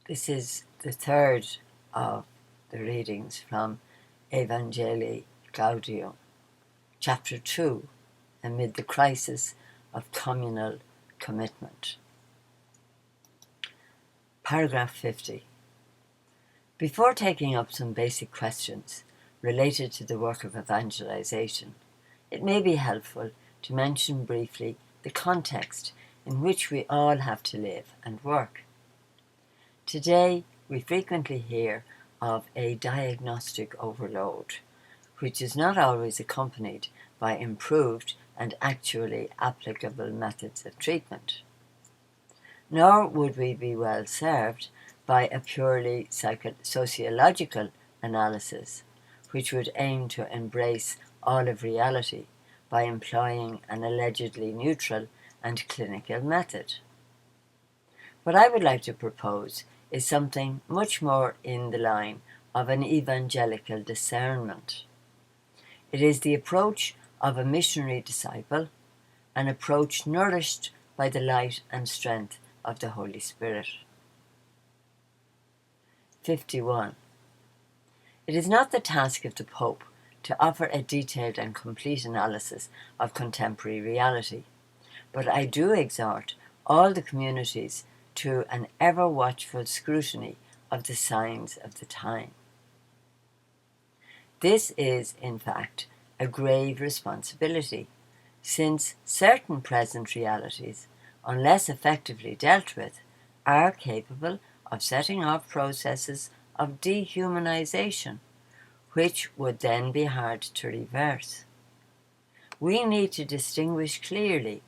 This is the third of the readings from Evangelii Gaudium, chapter 2, amid the crisis of communal commitment. Paragraph 50. Before taking up some basic questions related to the work of evangelization, it may be helpful to mention briefly the context in which we all have to live and work. Today, we frequently hear of a diagnostic overload, which is not always accompanied by improved and actually applicable methods of treatment. Nor would we be well served by a purely sociological analysis, which would aim to embrace all of reality by employing an allegedly neutral and clinical method. What I would like to propose is something much more in the line of an evangelical discernment. It is the approach of a missionary disciple, an approach nourished by the light and strength of the Holy Spirit. 51. It is not the task of the Pope to offer a detailed and complete analysis of contemporary reality, but I do exhort all the communities to an ever-watchful scrutiny of the signs of the time. This is, in fact, a grave responsibility, since certain present realities, unless effectively dealt with, are capable of setting off processes of dehumanization, which would then be hard to reverse. We need to distinguish clearly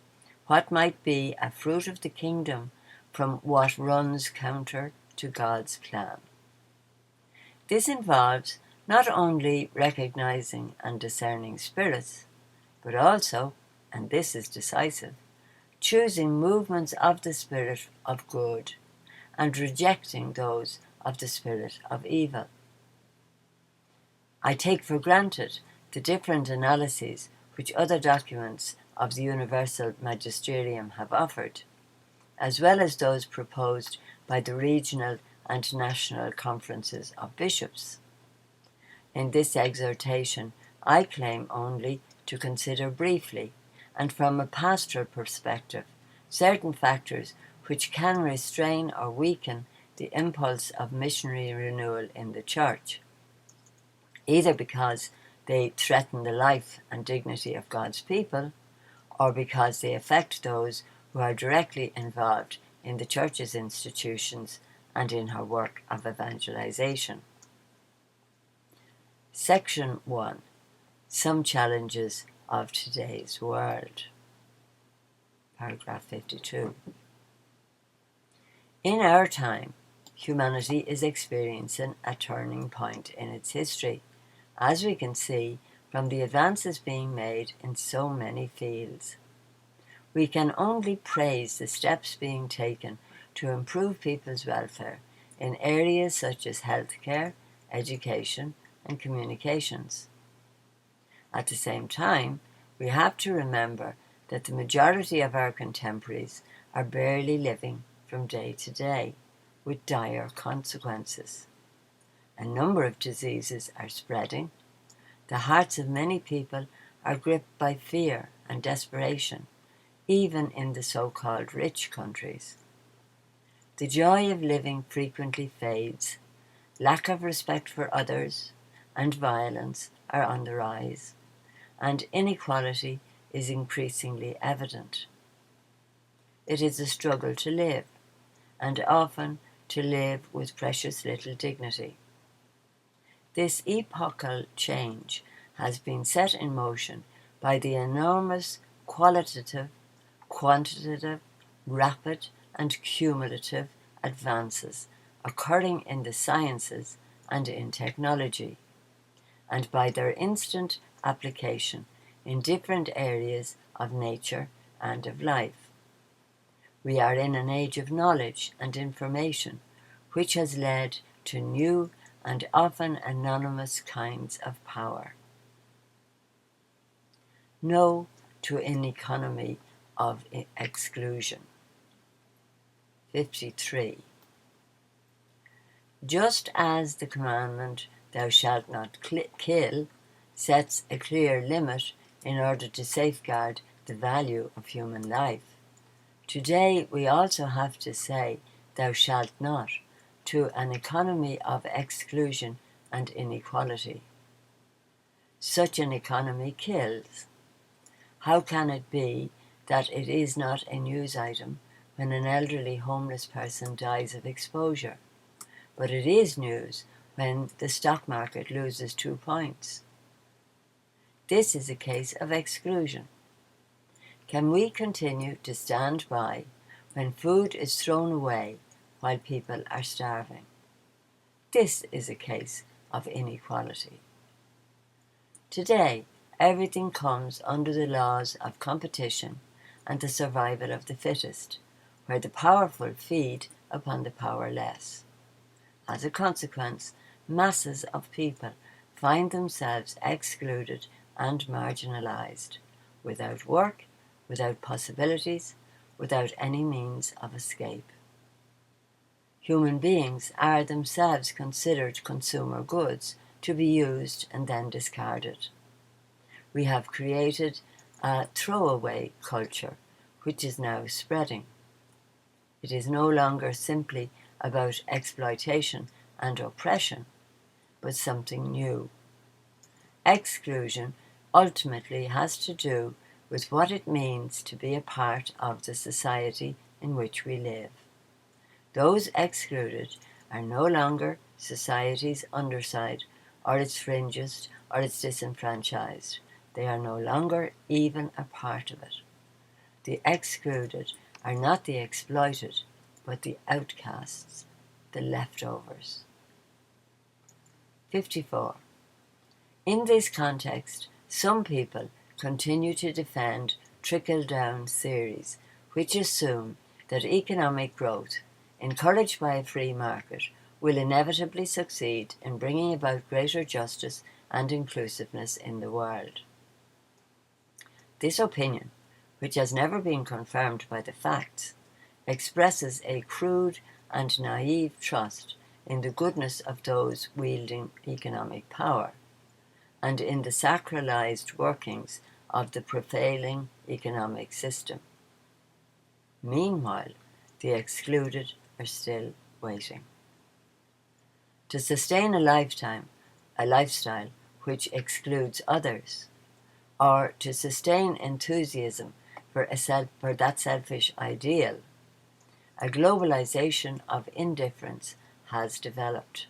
what might be a fruit of the kingdom from what runs counter to God's plan. This involves not only recognizing and discerning spirits, but also, and this is decisive, choosing movements of the spirit of good and rejecting those of the spirit of evil. I take for granted the different analyses which other documents of the Universal Magisterium have offered, as well as those proposed by the regional and national conferences of bishops. In this exhortation, I claim only to consider briefly, and from a pastoral perspective, certain factors which can restrain or weaken the impulse of missionary renewal in the Church, either because they threaten the life and dignity of God's people, or because they affect those who are directly involved in the Church's institutions and in her work of evangelization. Section 1. Some challenges of today's world. Paragraph 52. In our time, humanity is experiencing a turning point in its history, as we can see from the advances being made in so many fields. We can only praise the steps being taken to improve people's welfare in areas such as healthcare, education, and communications. At the same time, we have to remember that the majority of our contemporaries are barely living from day to day, with dire consequences. A number of diseases are spreading. The hearts of many people are gripped by fear and desperation, even in the so-called rich countries. The joy of living frequently fades. Lack of respect for others and violence are on the rise, and inequality is increasingly evident. It is a struggle to live, and often to live with precious little dignity. This epochal change has been set in motion by the enormous qualitative, quantitative, rapid, and cumulative advances occurring in the sciences and in technology, and by their instant application in different areas of nature and of life. We are in an age of knowledge and information, which has led to new and often anonymous kinds of power. No to an economy of exclusion. 53. Just as the commandment, "Thou shalt not kill," sets a clear limit in order to safeguard the value of human life, today we also have to say, "Thou shalt not," to an economy of exclusion and inequality. Such an economy kills. How can it be that it is not a news item when an elderly homeless person dies of exposure, but it is news when the stock market loses 2 points? This is a case of exclusion. Can we continue to stand by when food is thrown away while people are starving? This is a case of inequality. Today, everything comes under the laws of competition and the survival of the fittest, where the powerful feed upon the powerless. As a consequence, masses of people find themselves excluded and marginalized, without work, without possibilities, without any means of escape. Human beings are themselves considered consumer goods to be used and then discarded. We have created a throwaway culture, which is now spreading. It is no longer simply about exploitation and oppression, but something new. Exclusion ultimately has to do with what it means to be a part of the society in which we live. Those excluded are no longer society's underside, or its fringes, or its disenfranchised. They are no longer even a part of it. The excluded are not the exploited, but the outcasts, the leftovers. 54. In this context, some people continue to defend trickle-down theories, which assume that economic growth, encouraged by a free market, will inevitably succeed in bringing about greater justice and inclusiveness in the world. This opinion, which has never been confirmed by the facts, expresses a crude and naive trust in the goodness of those wielding economic power, and in the sacralized workings of the prevailing economic system. Meanwhile, the excluded are still waiting. To sustain a lifestyle which excludes others, or to sustain enthusiasm for that selfish ideal, a globalization of indifference has developed.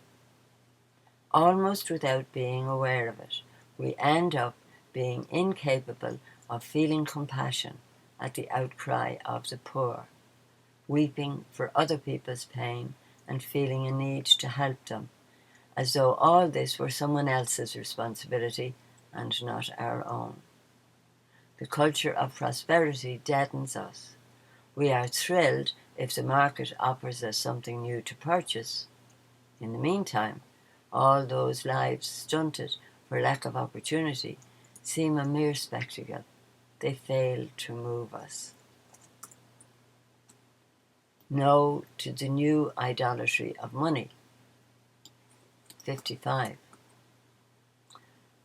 Almost without being aware of it, we end up being incapable of feeling compassion at the outcry of the poor, weeping for other people's pain and feeling a need to help them, as though all this were someone else's responsibility and not our own. The culture of prosperity deadens us. We are thrilled if the market offers us something new to purchase. In the meantime, all those lives stunted for lack of opportunity seem a mere spectacle. They fail to move us. No to the new idolatry of money. 55.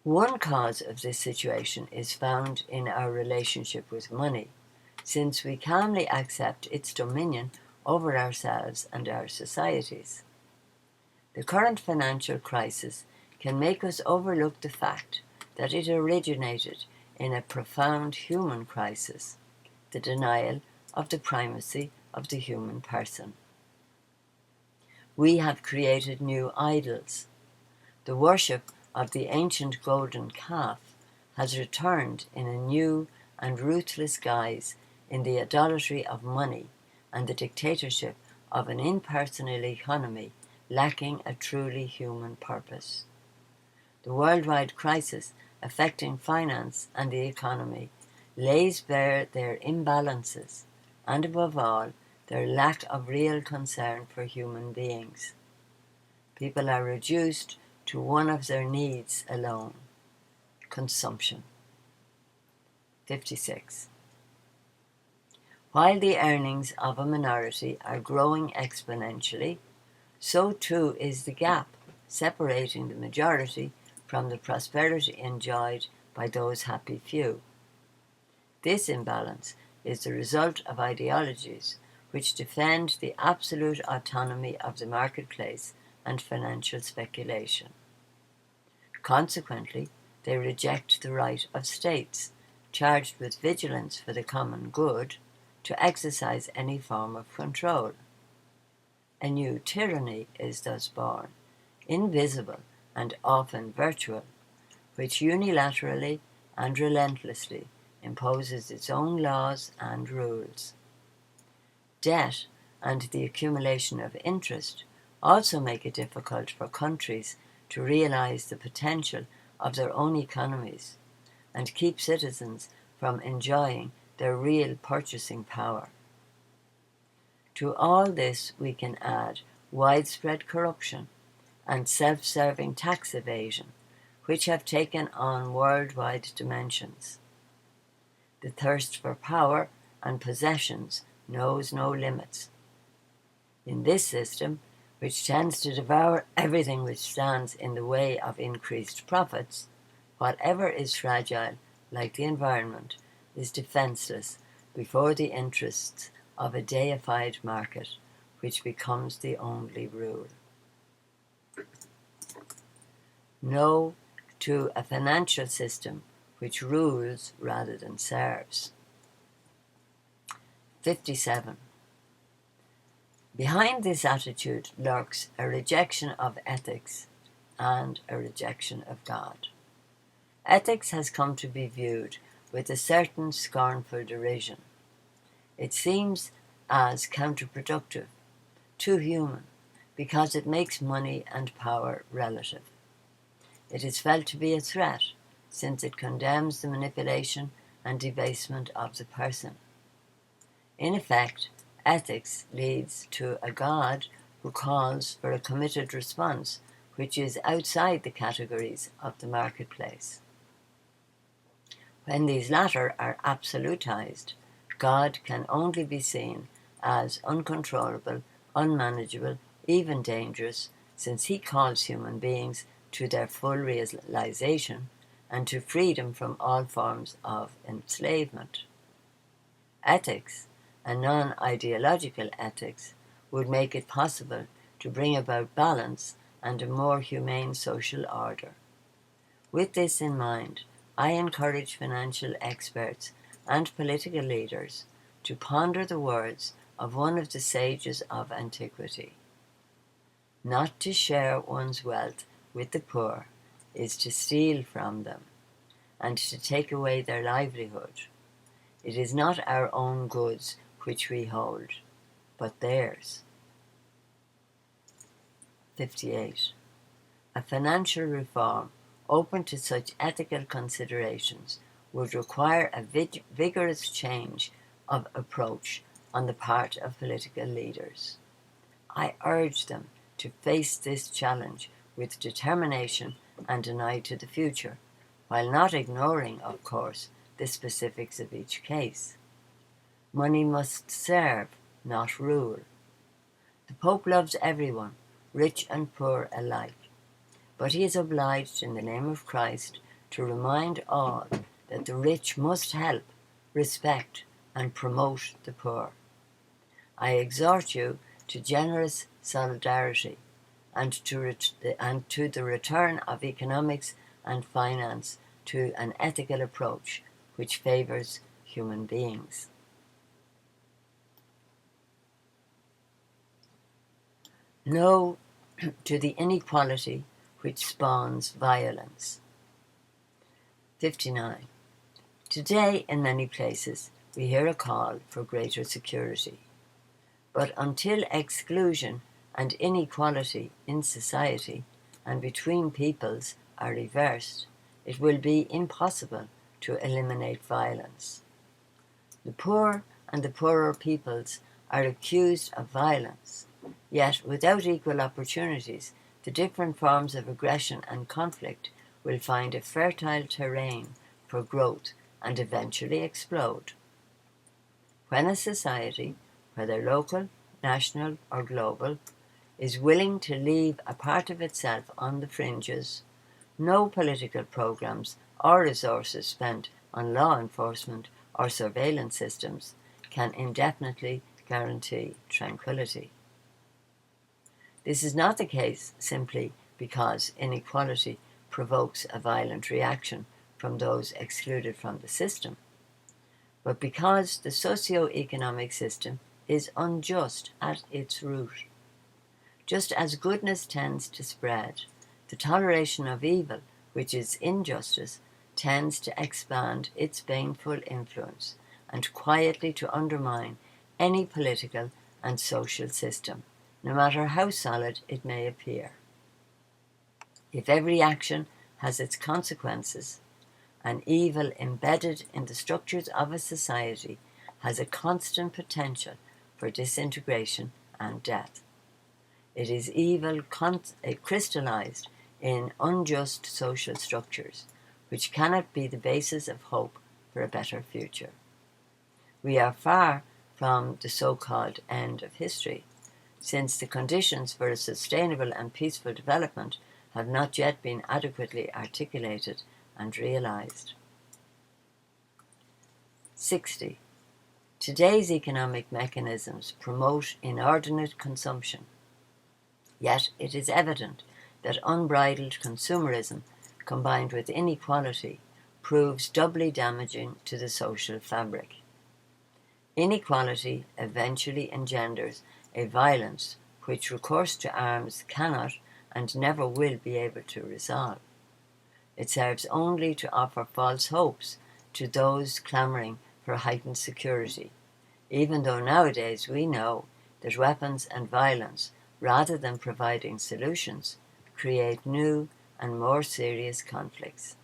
One cause of this situation is found in our relationship with money, since we calmly accept its dominion over ourselves and our societies. The current financial crisis can make us overlook the fact that it originated in a profound human crisis, the denial of the primacy of the human person. We have created new idols. The worship of the ancient golden calf has returned in a new and ruthless guise in the idolatry of money and the dictatorship of an impersonal economy lacking a truly human purpose. The worldwide crisis affecting finance and the economy lays bare their imbalances and, above all, their lack of real concern for human beings. People are reduced to one of their needs alone: consumption. 56. While the earnings of a minority are growing exponentially, so too is the gap separating the majority from the prosperity enjoyed by those happy few. This imbalance is the result of ideologies which defend the absolute autonomy of the marketplace and financial speculation. Consequently, they reject the right of states, charged with vigilance for the common good, to exercise any form of control. A new tyranny is thus born, invisible and often virtual, which unilaterally and relentlessly imposes its own laws and rules. Debt and the accumulation of interest also make it difficult for countries to realize the potential of their own economies and keep citizens from enjoying their real purchasing power. To all this we can add widespread corruption and self-serving tax evasion, which have taken on worldwide dimensions. The thirst for power and possessions knows no limits. In this system, which tends to devour everything which stands in the way of increased profits, whatever is fragile, like the environment, is defenseless before the interests of a deified market, which becomes the only rule. No to a financial system which rules rather than serves. 57. Behind this attitude lurks a rejection of ethics and a rejection of God. Ethics has come to be viewed with a certain scornful derision. It seems as counterproductive, too human, because it makes money and power relative. It is felt to be a threat, since it condemns the manipulation and debasement of the person. In effect, ethics leads to a God who calls for a committed response which is outside the categories of the marketplace. When these latter are absolutized, God can only be seen as uncontrollable, unmanageable, even dangerous, since he calls human beings to their full realization and to freedom from all forms of enslavement. Ethics, a non-ideological ethics, would make it possible to bring about balance and a more humane social order. With this in mind, I encourage financial experts and political leaders to ponder the words of one of the sages of antiquity. Not to share one's wealth with the poor is to steal from them and to take away their livelihood. It is not our own goods which we hold, but theirs. 58. A financial reform open to such ethical considerations would require a vigorous change of approach on the part of political leaders. I urge them to face this challenge with determination and an eye to the future, while not ignoring, of course, the specifics of each case. Money must serve, not rule. The Pope loves everyone, rich and poor alike, but he is obliged in the name of Christ to remind all that the rich must help, respect, and promote the poor. I exhort you to generous solidarity and to the return of economics and finance to an ethical approach which favors human beings. No to the inequality which spawns violence. 59. Today, in many places, we hear a call for greater security. But until exclusion and inequality in society and between peoples are reversed, it will be impossible to eliminate violence. The poor and the poorer peoples are accused of violence, yet without equal opportunities, the different forms of aggression and conflict will find a fertile terrain for growth and eventually explode. When a society, whether local, national, or global, is willing to leave a part of itself on the fringes, no political programs or resources spent on law enforcement or surveillance systems can indefinitely guarantee tranquility. This is not the case simply because inequality provokes a violent reaction from those excluded from the system, but because the socio-economic system is unjust at its root. Just as goodness tends to spread, the toleration of evil, which is injustice, tends to expand its baneful influence and quietly to undermine any political and social system, no matter how solid it may appear. If every action has its consequences, an evil embedded in the structures of a society has a constant potential for disintegration and death. It is evil crystallized in unjust social structures, which cannot be the basis of hope for a better future. We are far from the so-called end of history, since the conditions for a sustainable and peaceful development have not yet been adequately articulated and realized. 60. Today's economic mechanisms promote inordinate consumption. Yet it is evident that unbridled consumerism combined with inequality proves doubly damaging to the social fabric. Inequality eventually engenders a violence which recourse to arms cannot and never will be able to resolve. It serves only to offer false hopes to those clamouring for heightened security, even though nowadays we know that weapons and violence, rather than providing solutions, create new and more serious conflicts.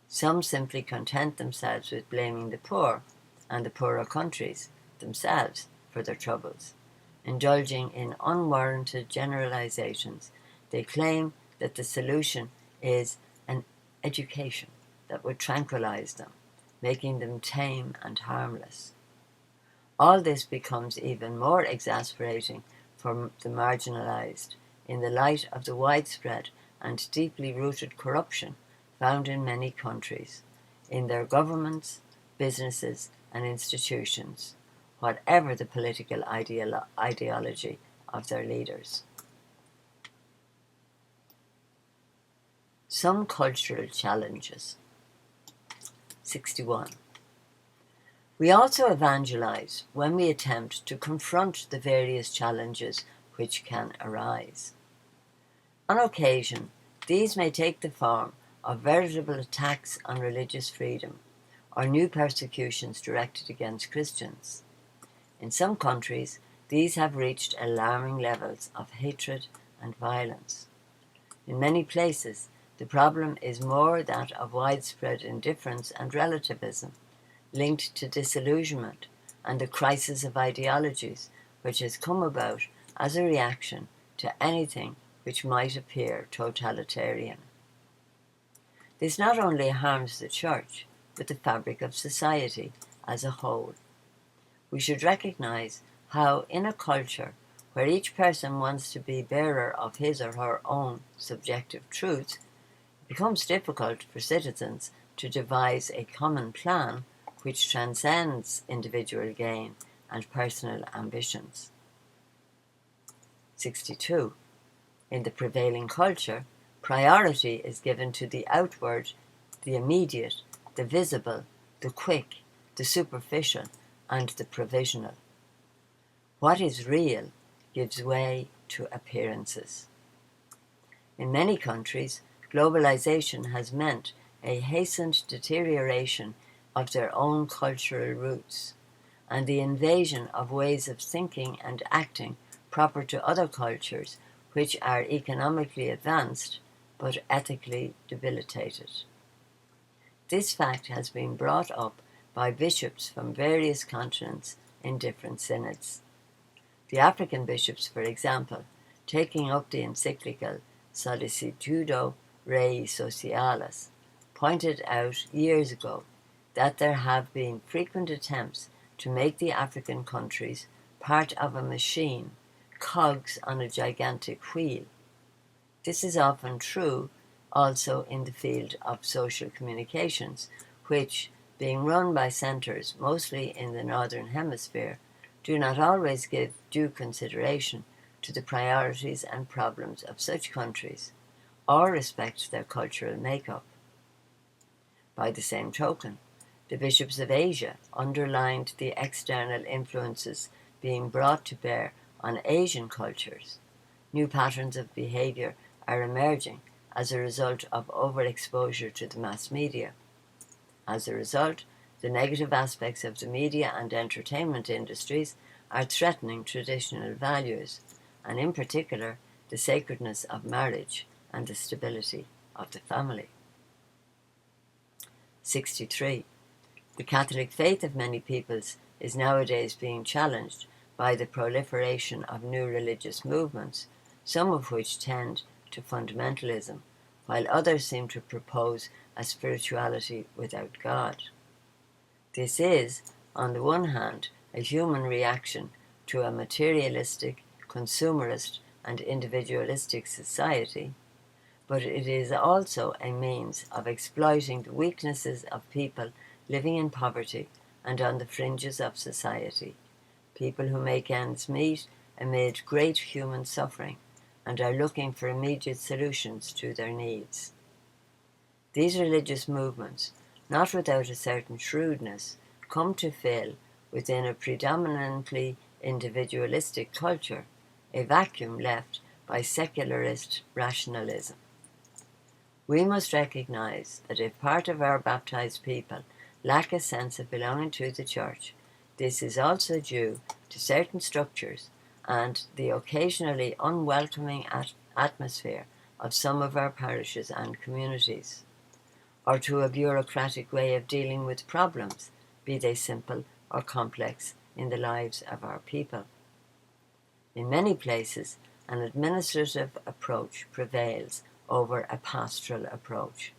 Some simply content themselves with blaming the poor and the poorer countries themselves for their troubles. Indulging in unwarranted generalizations, they claim that the solution is an education that would tranquilize them, making them tame and harmless. All this becomes even more exasperating for the marginalized in the light of the widespread and deeply rooted corruption found in many countries, in their governments, businesses, and institutions, whatever the political ideology of their leaders. Some cultural challenges. 61. We also evangelize when we attempt to confront the various challenges which can arise. On occasion, these may take the form of veritable attacks on religious freedom or new persecutions directed against Christians. In some countries, these have reached alarming levels of hatred and violence. In many places, the problem is more that of widespread indifference and relativism, linked to disillusionment and the crisis of ideologies which has come about as a reaction to anything which might appear totalitarian. This not only harms the Church, but the fabric of society as a whole. We should recognize how in a culture where each person wants to be bearer of his or her own subjective truth, it becomes difficult for citizens to devise a common plan which transcends individual gain and personal ambitions. 62. In the prevailing culture, priority is given to the outward, the immediate, the visible, the quick, the superficial, and the provisional. What is real gives way to appearances. In many countries, globalization has meant a hastened deterioration of their own cultural roots, and the invasion of ways of thinking and acting proper to other cultures which are economically advanced but ethically debilitated. This fact has been brought up by bishops from various continents in different synods. The African bishops, for example, taking up the encyclical Solicitudo Rei Socialis, pointed out years ago that there have been frequent attempts to make the African countries part of a machine cogs on a gigantic wheel. This is often true also in the field of social communications, which, being run by centres mostly in the Northern Hemisphere, do not always give due consideration to the priorities and problems of such countries, or respect their cultural makeup. By the same token, the bishops of Asia underlined the external influences being brought to bear on Asian cultures. New patterns of behaviour are emerging as a result of overexposure to the mass media. As a result, the negative aspects of the media and entertainment industries are threatening traditional values, and in particular, the sacredness of marriage and the stability of the family. 63. The Catholic faith of many peoples is nowadays being challenged by the proliferation of new religious movements, some of which tend to fundamentalism, while others seem to propose a spirituality without God. This is, on the one hand, a human reaction to a materialistic, consumerist, and individualistic society, but it is also a means of exploiting the weaknesses of people living in poverty and on the fringes of society, people who make ends meet amid great human suffering and are looking for immediate solutions to their needs. These religious movements, not without a certain shrewdness, come to fill, within a predominantly individualistic culture, a vacuum left by secularist rationalism. We must recognize that if part of our baptized people lack a sense of belonging to the Church, this is also due to certain structures and the occasionally unwelcoming atmosphere of some of our parishes and communities, or to a bureaucratic way of dealing with problems, be they simple or complex, in the lives of our people. In many places, an administrative approach prevails over a pastoral approach,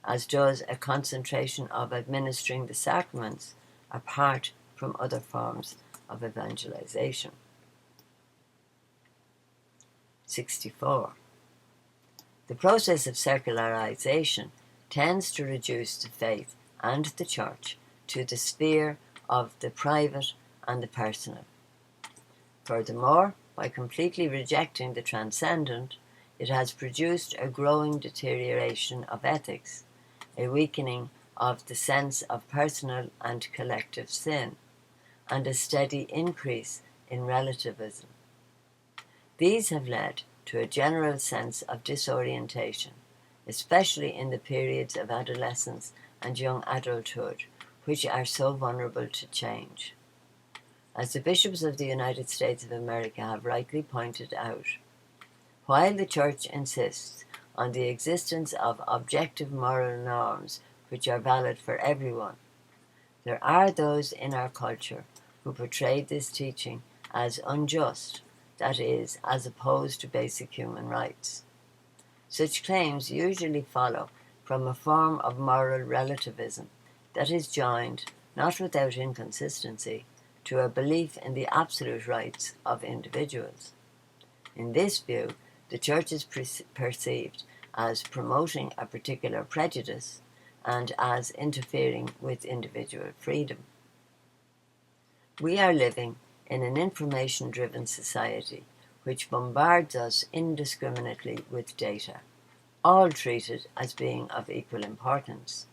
as does a concentration of administering the sacraments apart from other forms of evangelization. 64. The process of secularization tends to reduce the faith and the Church to the sphere of the private and the personal. Furthermore, by completely rejecting the transcendent, it has produced a growing deterioration of ethics, a weakening of the sense of personal and collective sin, and a steady increase in relativism. These have led to a general sense of disorientation, especially in the periods of adolescence and young adulthood, which are so vulnerable to change. As the bishops of the United States of America have rightly pointed out, while the Church insists on the existence of objective moral norms which are valid for everyone, there are those in our culture who portray this teaching as unjust, that is, as opposed to basic human rights. Such claims usually follow from a form of moral relativism that is joined, not without inconsistency, to a belief in the absolute rights of individuals. In this view, the Church is perceived as promoting a particular prejudice and as interfering with individual freedom. We are living in an information-driven society which bombards us indiscriminately with data, all treated as being of equal importance,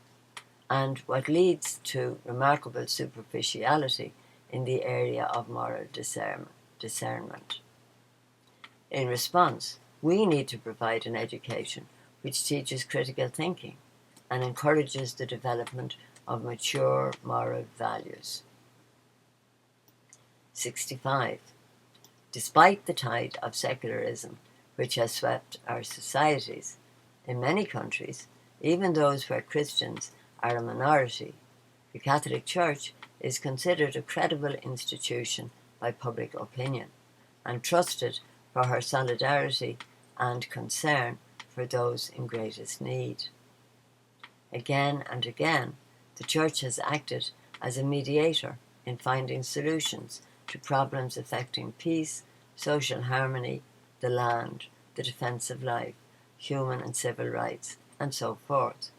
and what leads to remarkable superficiality in the area of moral discernment. In response, we need to provide an education which teaches critical thinking and encourages the development of mature moral values. 65. Despite the tide of secularism which has swept our societies, in many countries, even those where Christians are a minority, the Catholic Church is considered a credible institution by public opinion and trusted for her solidarity and concern for those in greatest need. Again and again, the Church has acted as a mediator in finding solutions to problems affecting peace social harmony, the land, the defence of life, human and civil rights, and so forth.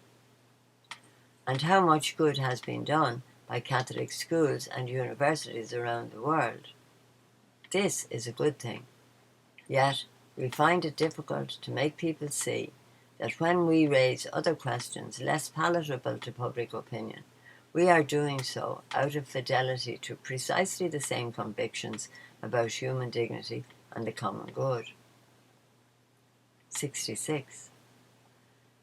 And how much good has been done by Catholic schools and universities around the world. This is a good thing. Yet, we find it difficult to make people see that when we raise other questions less palatable to public opinion, we are doing so out of fidelity to precisely the same convictions about human dignity and the common good. 66.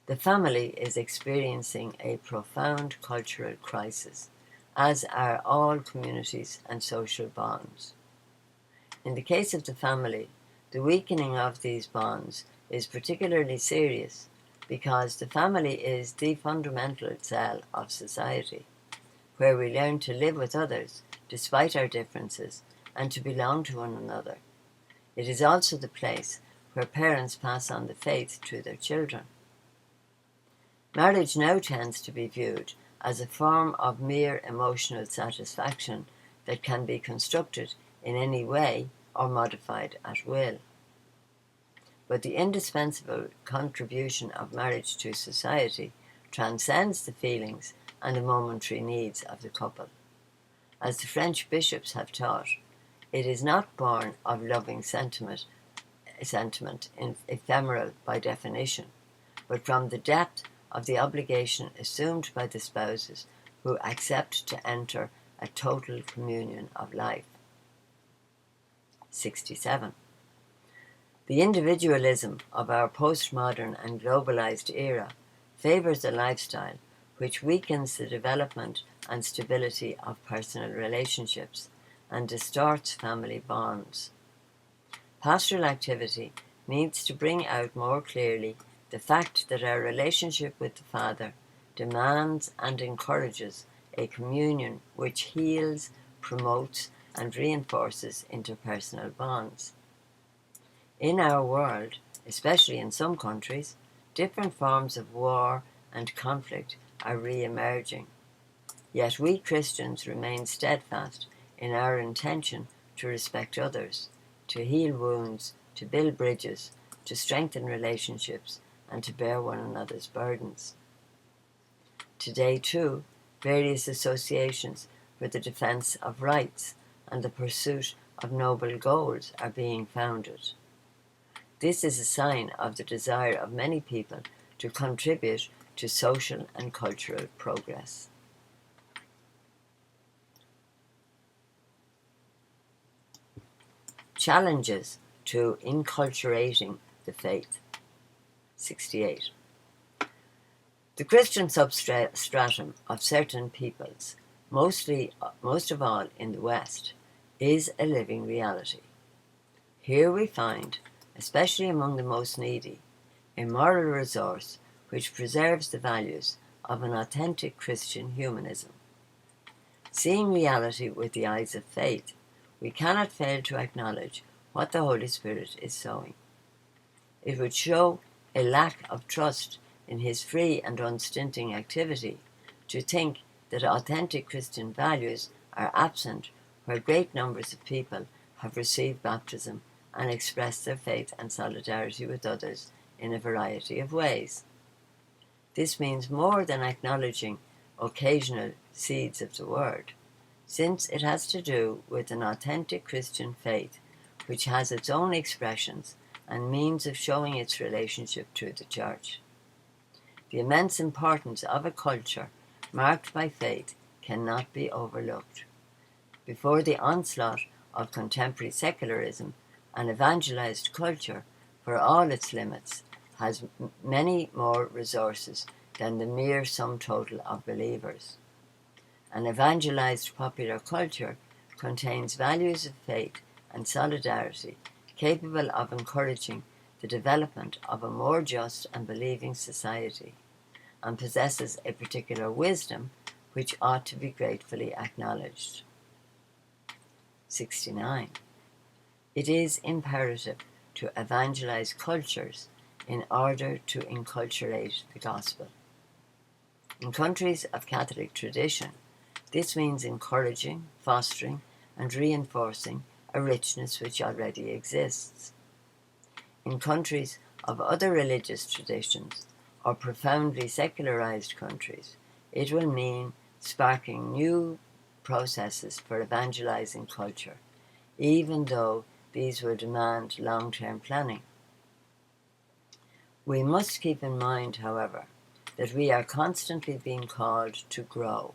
The family is experiencing a profound cultural crisis, as are all communities and social bonds. In the case of the family, the weakening of these bonds is particularly serious because the family is the fundamental cell of society, where we learn to live with others despite our differences and to belong to one another. It is also the place where parents pass on the faith to their children. Marriage now tends to be viewed as a form of mere emotional satisfaction that can be constructed in any way or modified at will. But the indispensable contribution of marriage to society transcends the feelings and the momentary needs of the couple. As the French bishops have taught, it is not born of loving sentiment ephemeral by definition, but from the depth of the obligation assumed by the spouses who accept to enter a total communion of life. 67. The individualism of our postmodern and globalized era favors a lifestyle which weakens the development and stability of personal relationships and distorts family bonds. Pastoral activity needs to bring out more clearly the fact that our relationship with the Father demands and encourages a communion which heals, promotes, and reinforces interpersonal bonds. In our world, especially in some countries, different forms of war and conflict are re-emerging. Yet we Christians remain steadfast in our intention to respect others, to heal wounds, to build bridges, to strengthen relationships, and to bear one another's burdens. Today, too, various associations for the defense of rights and the pursuit of noble goals are being founded. This is a sign of the desire of many people to contribute to social and cultural progress. Challenges to inculturating the faith. 68. The Christian substratum of certain peoples, most of all in the West, is a living reality. Here we find, especially among the most needy, a moral resource which preserves the values of an authentic Christian humanism. Seeing reality with the eyes of faith, we cannot fail to acknowledge what the Holy Spirit is sowing. It would show a lack of trust in his free and unstinting activity to think that authentic Christian values are absent where great numbers of people have received baptism and expressed their faith and solidarity with others in a variety of ways. This means more than acknowledging occasional seeds of the word, since it has to do with an authentic Christian faith which has its own expressions and means of showing its relationship to the Church. The immense importance of a culture marked by faith cannot be overlooked. Before the onslaught of contemporary secularism, an evangelized culture, for all its limits, has many more resources than the mere sum total of believers. An evangelized popular culture contains values of faith and solidarity capable of encouraging the development of a more just and believing society, and possesses a particular wisdom which ought to be gratefully acknowledged. 69. It is imperative to evangelize cultures in order to inculturate the gospel. In countries of Catholic tradition, this means encouraging, fostering, and reinforcing a richness which already exists. In countries of other religious traditions, or profoundly secularized countries, it will mean sparking new processes for evangelizing culture, even though these will demand long-term planning. We must keep in mind, however, that we are constantly being called to grow.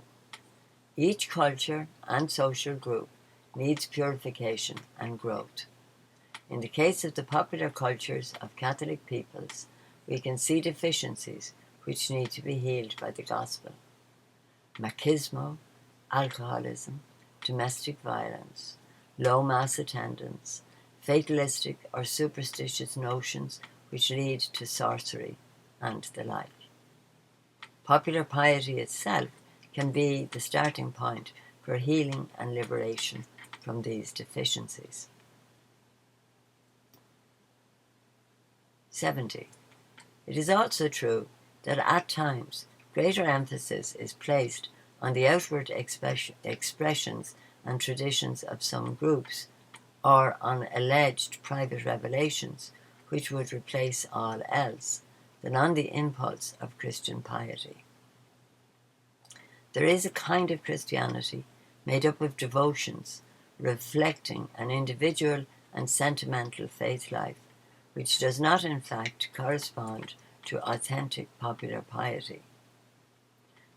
Each culture and social group needs purification and growth. In the case of the popular cultures of Catholic peoples, we can see deficiencies which need to be healed by the gospel. Machismo, alcoholism, domestic violence, low mass attendance, fatalistic or superstitious notions which lead to sorcery, and the like. Popular piety itself can be the starting point for healing and liberation from these deficiencies. 70. It is also true that at times greater emphasis is placed on the outward expressions and traditions of some groups, or on alleged private revelations which would replace all else, than on the impulse of Christian piety. There is a kind of Christianity made up of devotions, reflecting an individual and sentimental faith life, which does not in fact correspond to authentic popular piety.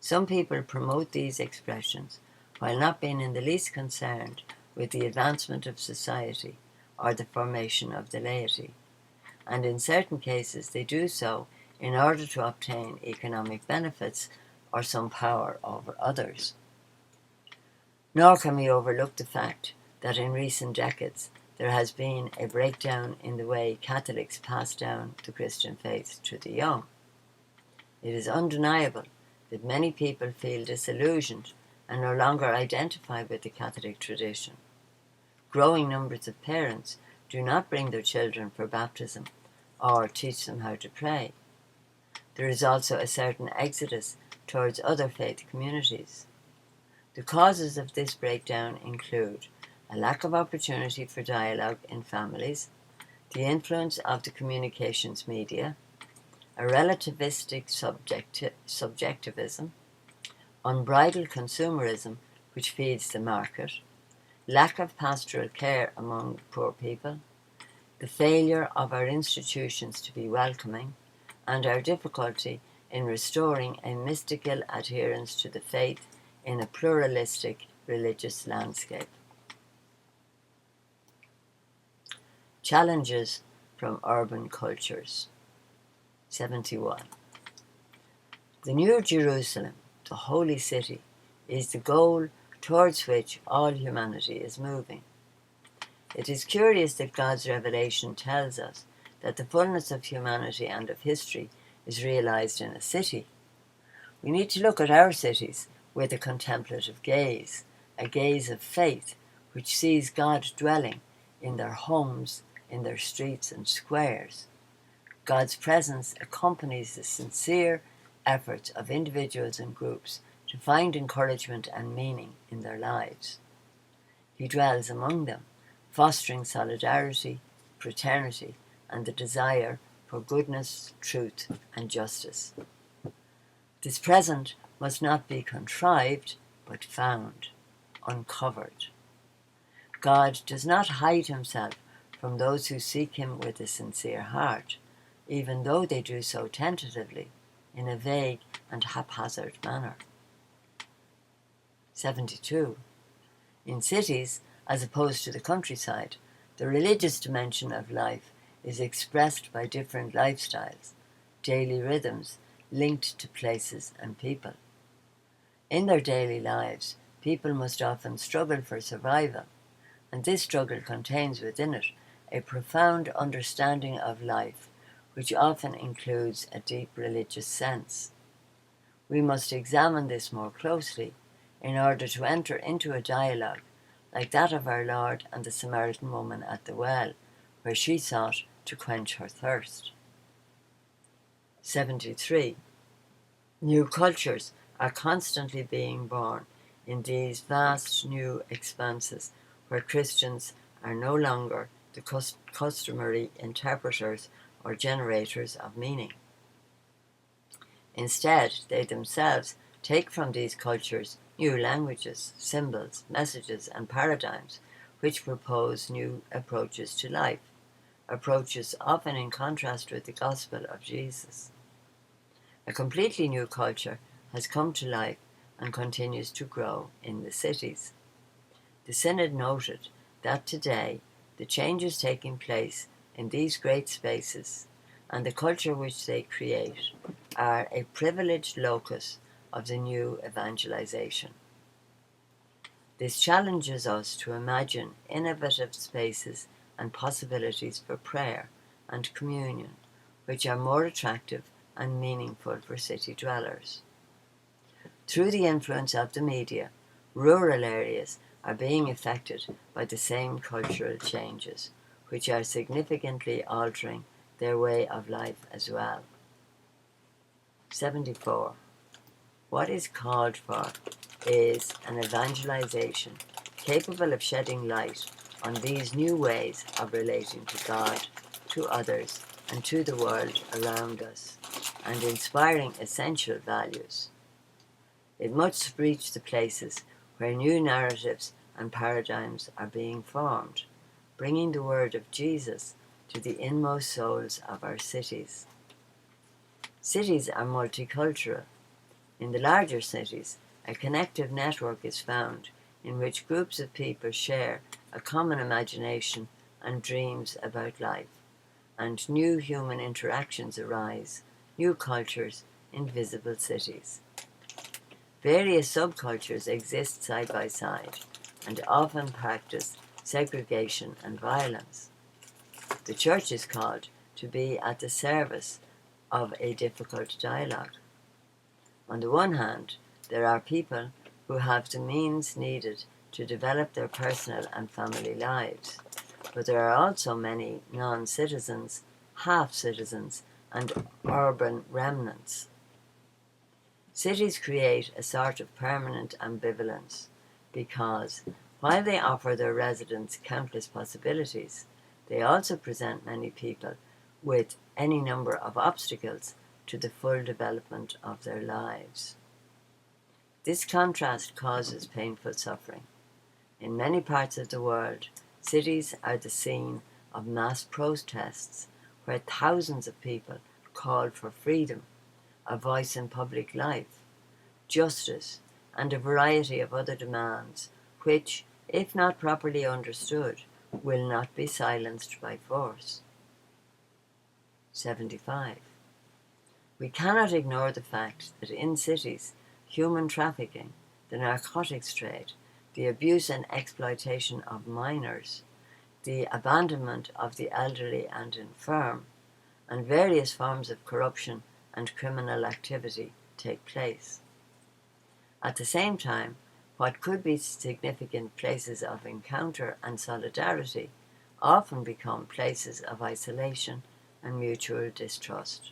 Some people promote these expressions while not being in the least concerned with the advancement of society or the formation of the laity, and in certain cases they do so in order to obtain economic benefits or some power over others. Nor can we overlook the fact that in recent decades there has been a breakdown in the way Catholics pass down the Christian faith to the young. It is undeniable that many people feel disillusioned and no longer identify with the Catholic tradition. Growing numbers of parents do not bring their children for baptism or teach them how to pray. There is also a certain exodus towards other faith communities. The causes of this breakdown include a lack of opportunity for dialogue in families, the influence of the communications media, a relativistic subjectivism, unbridled consumerism which feeds the market, lack of pastoral care among poor people, the failure of our institutions to be welcoming, and our difficulty in restoring a mystical adherence to the faith in a pluralistic religious landscape. Challenges from urban cultures. 71. The New Jerusalem, the holy city, is the goal towards which all humanity is moving. It is curious that God's revelation tells us that the fullness of humanity and of history is realized in a city. We need to look at our cities with a contemplative gaze, a gaze of faith which sees God dwelling in their homes, in their streets and squares. God's presence accompanies the sincere efforts of individuals and groups to find encouragement and meaning in their lives. He dwells among them, fostering solidarity, fraternity, and the desire for goodness, truth, and justice. This present must not be contrived, but found, uncovered. God does not hide himself from those who seek him with a sincere heart, even though they do so tentatively, in a vague and haphazard manner. 72. In cities, as opposed to the countryside, the religious dimension of life is expressed by different lifestyles, daily rhythms linked to places and people. In their daily lives, people must often struggle for survival, and this struggle contains within it a profound understanding of life, which often includes a deep religious sense. We must examine this more closely in order to enter into a dialogue like that of our Lord and the Samaritan woman at the well, where she sought to quench her thirst. 73. New cultures are constantly being born in these vast new expanses where Christians are no longer the customary interpreters or generators of meaning. Instead, they themselves take from these cultures new languages, symbols, messages, and paradigms which propose new approaches to life, approaches often in contrast with the gospel of Jesus. A completely new culture has come to life and continues to grow in the cities. The Synod noted that today the changes taking place in these great spaces and the culture which they create are a privileged locus of the new evangelization. This challenges us to imagine innovative spaces and possibilities for prayer and communion, which are more attractive and meaningful for city dwellers. Through the influence of the media, rural areas are being affected by the same cultural changes, which are significantly altering their way of life as well. 74. What is called for is an evangelization capable of shedding light on these new ways of relating to God, to others, and to the world around us, and inspiring essential values. It must reach the places where new narratives and paradigms are being formed, bringing the word of Jesus to the inmost souls of our cities. Cities are multicultural. In the larger cities, a connective network is found in which groups of people share a common imagination and dreams about life, and new human interactions arise, new cultures in visible cities. Various subcultures exist side by side and often practice segregation and violence. The Church is called to be at the service of a difficult dialogue. On the one hand, there are people who have the means needed to develop their personal and family lives, but there are also many non-citizens, half-citizens, and urban remnants. Cities create a sort of permanent ambivalence because, while they offer their residents countless possibilities, they also present many people with any number of obstacles to the full development of their lives. This contrast causes painful suffering. In many parts of the world, cities are the scene of mass protests where thousands of people call for freedom, a voice in public life, justice, and a variety of other demands which, if not properly understood, will not be silenced by force. 75. We cannot ignore the fact that in cities, human trafficking, the narcotics trade, the abuse and exploitation of minors, the abandonment of the elderly and infirm, and various forms of corruption and criminal activity take place. At the same time, what could be significant places of encounter and solidarity often become places of isolation and mutual distrust.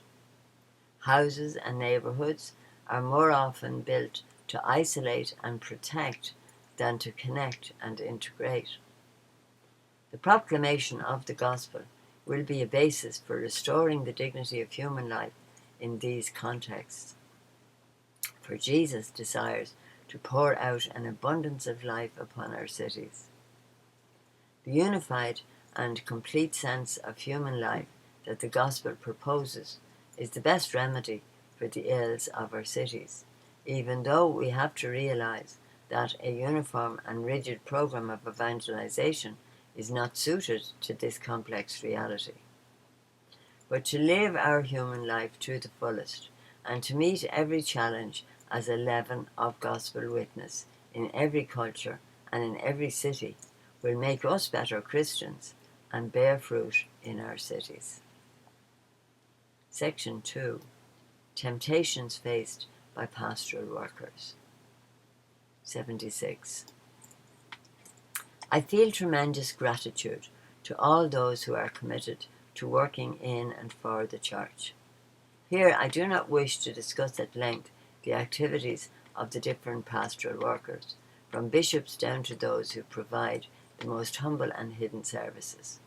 Houses and neighborhoods are more often built to isolate and protect than to connect and integrate. The proclamation of the gospel will be a basis for restoring the dignity of human life in these contexts. For Jesus desires to pour out an abundance of life upon our cities. The unified and complete sense of human life that the gospel proposes is the best remedy for the ills of our cities, even though we have to realize that a uniform and rigid program of evangelization is not suited to this complex reality. But to live our human life to the fullest and to meet every challenge as a leaven of gospel witness in every culture and in every city will make us better Christians and bear fruit in our cities. Section 2. Temptations faced by pastoral workers. 76. I feel tremendous gratitude to all those who are committed to working in and for the Church. Here I do not wish to discuss at length the activities of the different pastoral workers, from bishops down to those who provide the most humble and hidden services.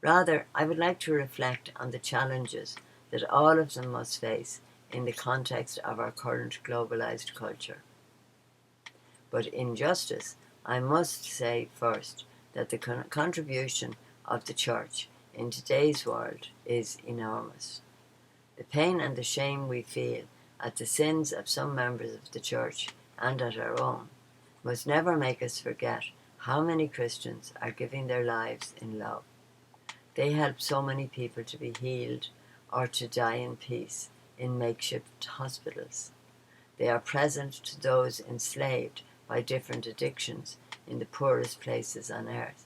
Rather, I would like to reflect on the challenges that all of them must face in the context of our current globalized culture. But in justice, I must say first that the contribution of the Church in today's world is enormous. The pain and the shame we feel at the sins of some members of the Church and at our own must never make us forget how many Christians are giving their lives in love. They help so many people to be healed or to die in peace in makeshift hospitals. They are present to those enslaved by different addictions in the poorest places on earth.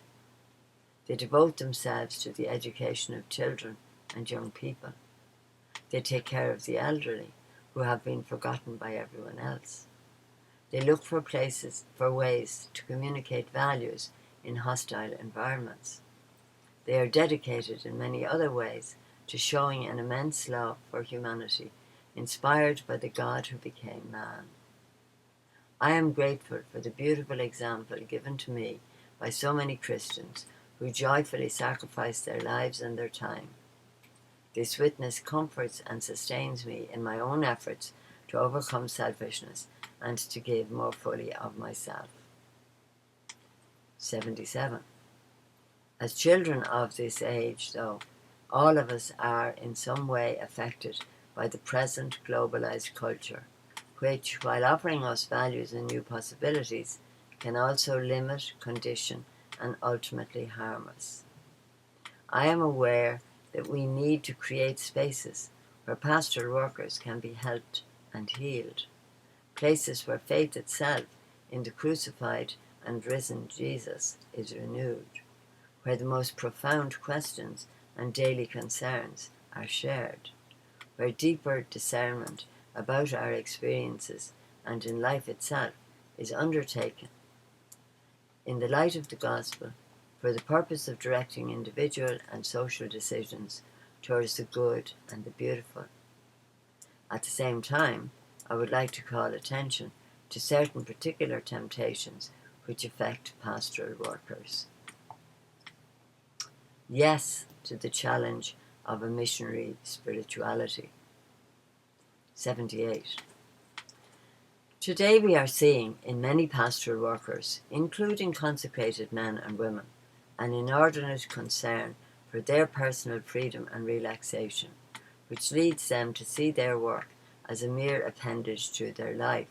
They devote themselves to the education of children and young people. They take care of the elderly who have been forgotten by everyone else. They look for ways to communicate values in hostile environments. They are dedicated in many other ways to showing an immense love for humanity, inspired by the God who became man. I am grateful for the beautiful example given to me by so many Christians who joyfully sacrifice their lives and their time. This witness comforts and sustains me in my own efforts to overcome selfishness and to give more fully of myself. 77. As children of this age, though, all of us are in some way affected by the present globalized culture, which, while offering us values and new possibilities, can also limit, condition, and ultimately harm us. I am aware that we need to create spaces where pastoral workers can be helped and healed, places where faith itself in the crucified and risen Jesus is renewed, where the most profound questions and daily concerns are shared, where deeper discernment about our experiences and in life itself is undertaken in the light of the gospel for the purpose of directing individual and social decisions towards the good and the beautiful. At the same time, I would like to call attention to certain particular temptations which affect pastoral workers. Yes to the challenge of a missionary spirituality. 78. Today we are seeing in many pastoral workers, including consecrated men and women, an inordinate concern for their personal freedom and relaxation, which leads them to see their work as a mere appendage to their life,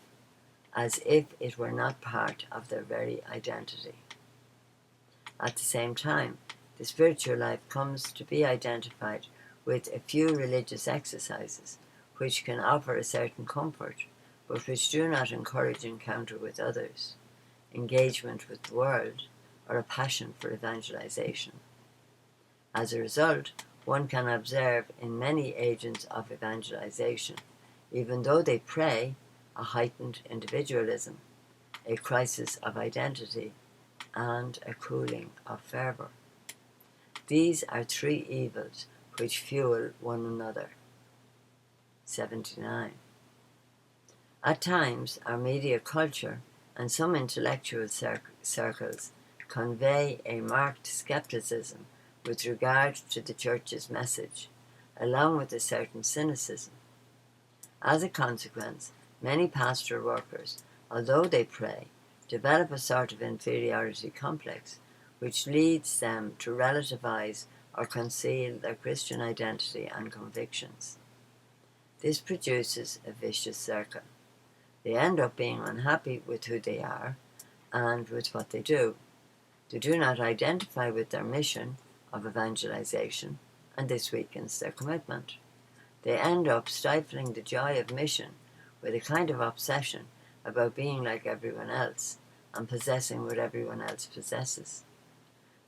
as if it were not part of their very identity. At the same time, the spiritual life comes to be identified with a few religious exercises which can offer a certain comfort, but which do not encourage encounter with others, engagement with the world, or a passion for evangelization. As a result, one can observe in many agents of evangelization, even though they pray, a heightened individualism, a crisis of identity, and a cooling of fervor. These are three evils which fuel one another. 79. At times, our media culture and some intellectual circles convey a marked skepticism with regard to the Church's message, along with a certain cynicism. As a consequence, many pastoral workers, although they pray, develop a sort of inferiority complex, which leads them to relativize or conceal their Christian identity and convictions. This produces a vicious circle. They end up being unhappy with who they are and with what they do. They do not identify with their mission of evangelization, and this weakens their commitment. They end up stifling the joy of mission with a kind of obsession about being like everyone else and possessing what everyone else possesses.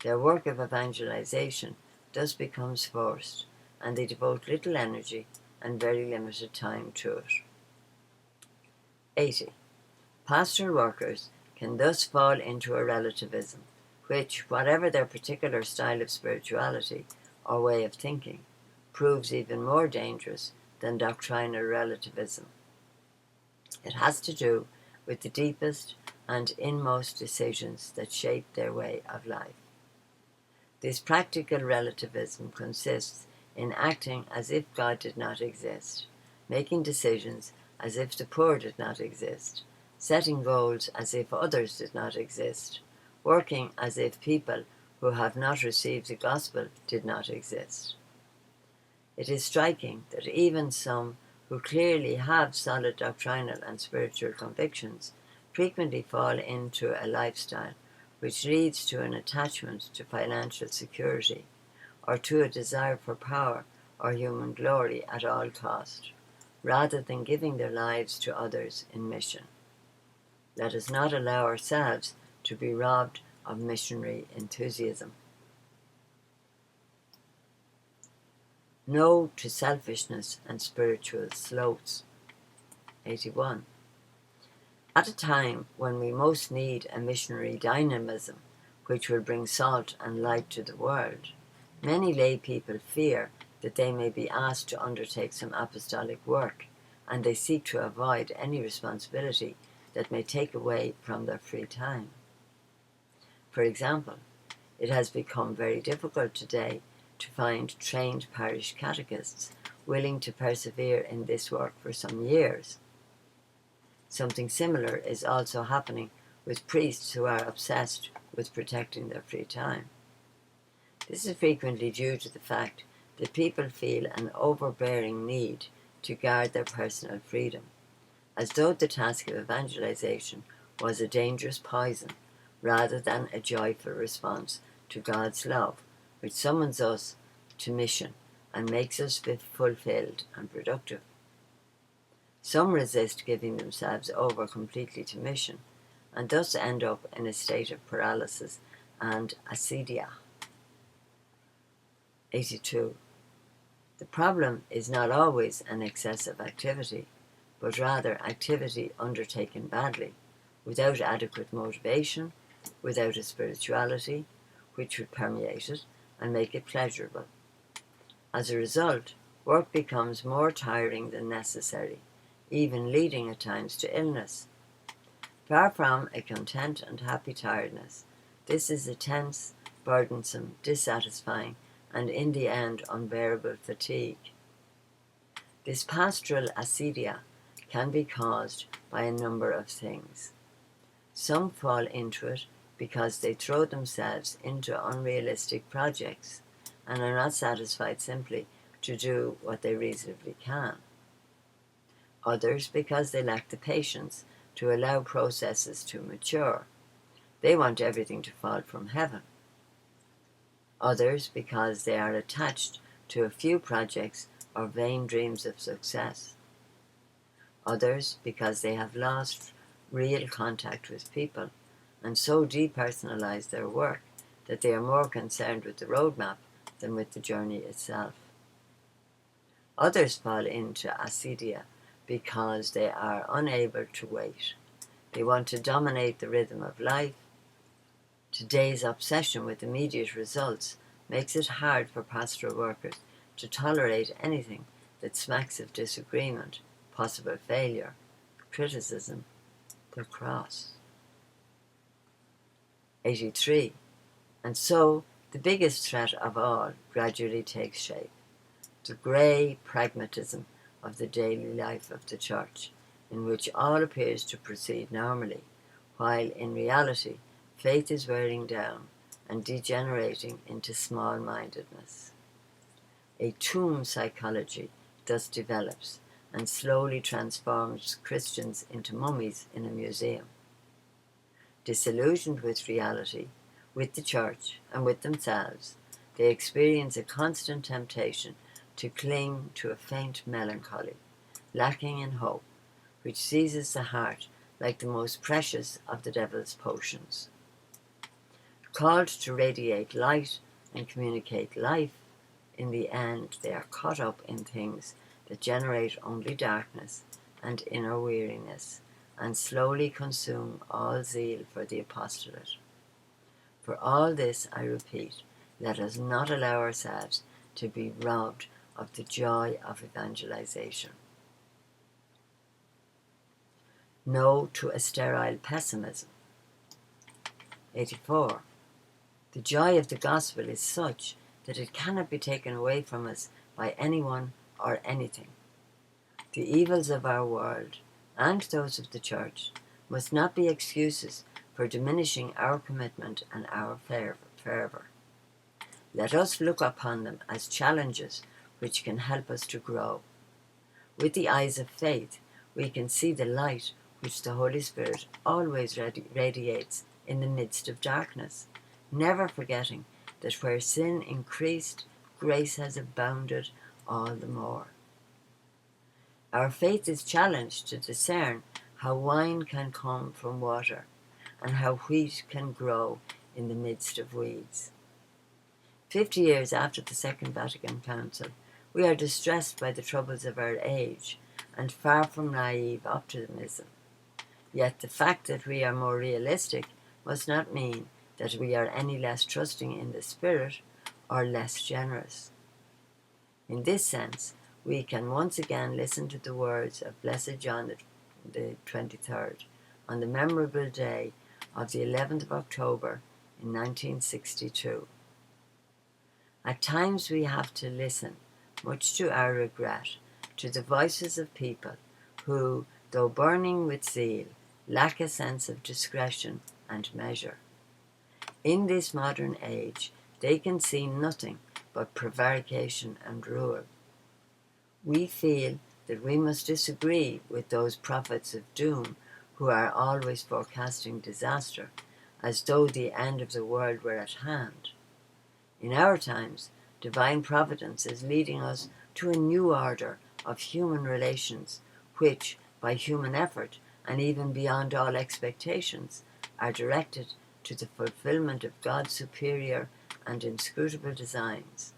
Their work of evangelization thus becomes forced, and they devote little energy and very limited time to it. 80. Pastoral workers can thus fall into a relativism, which, whatever their particular style of spirituality or way of thinking, proves even more dangerous than doctrinal relativism. It has to do with the deepest and inmost decisions that shape their way of life. This practical relativism consists in acting as if God did not exist, making decisions as if the poor did not exist, setting goals as if others did not exist, working as if people who have not received the gospel did not exist. It is striking that even some who clearly have solid doctrinal and spiritual convictions frequently fall into a lifestyle which leads to an attachment to financial security or to a desire for power or human glory at all cost, rather than giving their lives to others in mission. Let us not allow ourselves to be robbed of missionary enthusiasm. No to selfishness and spiritual sloths. 81. At a time when we most need a missionary dynamism which will bring salt and light to the world, many lay people fear that they may be asked to undertake some apostolic work, and they seek to avoid any responsibility that may take away from their free time. For example, it has become very difficult today to find trained parish catechists willing to persevere in this work for some years. Something similar is also happening with priests who are obsessed with protecting their free time. This is frequently due to the fact that people feel an overbearing need to guard their personal freedom, as though the task of evangelization was a dangerous poison rather than a joyful response to God's love, which summons us to mission and makes us fulfilled and productive. Some resist giving themselves over completely to mission, and thus end up in a state of paralysis and acedia. 82. The problem is not always an excessive activity, but rather activity undertaken badly, without adequate motivation, without a spirituality which would permeate it and make it pleasurable. As a result, work becomes more tiring than necessary, even leading at times to illness. Far from a content and happy tiredness, this is a tense, burdensome, dissatisfying, and in the end unbearable fatigue. This pastoral acedia can be caused by a number of things. Some fall into it because they throw themselves into unrealistic projects and are not satisfied simply to do what they reasonably can. Others because they lack the patience to allow processes to mature. They want everything to fall from heaven. Others because they are attached to a few projects or vain dreams of success. Others because they have lost real contact with people and so depersonalize their work that they are more concerned with the roadmap than with the journey itself. Others fall into acedia because they are unable to wait. They want to dominate the rhythm of life. Today's obsession with immediate results makes it hard for pastoral workers to tolerate anything that smacks of disagreement, possible failure, criticism, the cross. 83. And so, the biggest threat of all gradually takes shape. The grey pragmatism of the daily life of the Church, in which all appears to proceed normally, while in reality faith is wearing down and degenerating into small-mindedness. A tomb psychology thus develops and slowly transforms Christians into mummies in a museum. Disillusioned with reality, with the Church, and with themselves, they experience a constant temptation to cling to a faint melancholy, lacking in hope, which seizes the heart like the most precious of the devil's potions. Called to radiate light and communicate life, in the end they are caught up in things that generate only darkness and inner weariness, and slowly consume all zeal for the apostolate. For all this, I repeat, let us not allow ourselves to be robbed of the joy of evangelization. No to a sterile pessimism. 84. The joy of the gospel is such that it cannot be taken away from us by anyone or anything. The evils of our world, and those of the Church, must not be excuses for diminishing our commitment and our fervour. Let us look upon them as challenges which can help us to grow. With the eyes of faith, we can see the light which the Holy Spirit always radiates in the midst of darkness, never forgetting that where sin increased, grace has abounded all the more. Our faith is challenged to discern how wine can come from water and how wheat can grow in the midst of weeds. 50 years after the Second Vatican Council, we are distressed by the troubles of our age and far from naive optimism. Yet the fact that we are more realistic must not mean that we are any less trusting in the Spirit or less generous. In this sense, we can once again listen to the words of Blessed John the 23rd on the memorable day of the 11th of October in 1962. At times we have to listen, much to our regret, to the voices of people who, though burning with zeal, lack a sense of discretion and measure. In this modern age, they can see nothing but prevarication and rule. We feel that we must disagree with those prophets of doom who are always forecasting disaster, as though the end of the world were at hand. In our times, divine providence is leading us to a new order of human relations, which, by human effort and even beyond all expectations, are directed to the fulfillment of God's superior and inscrutable designs,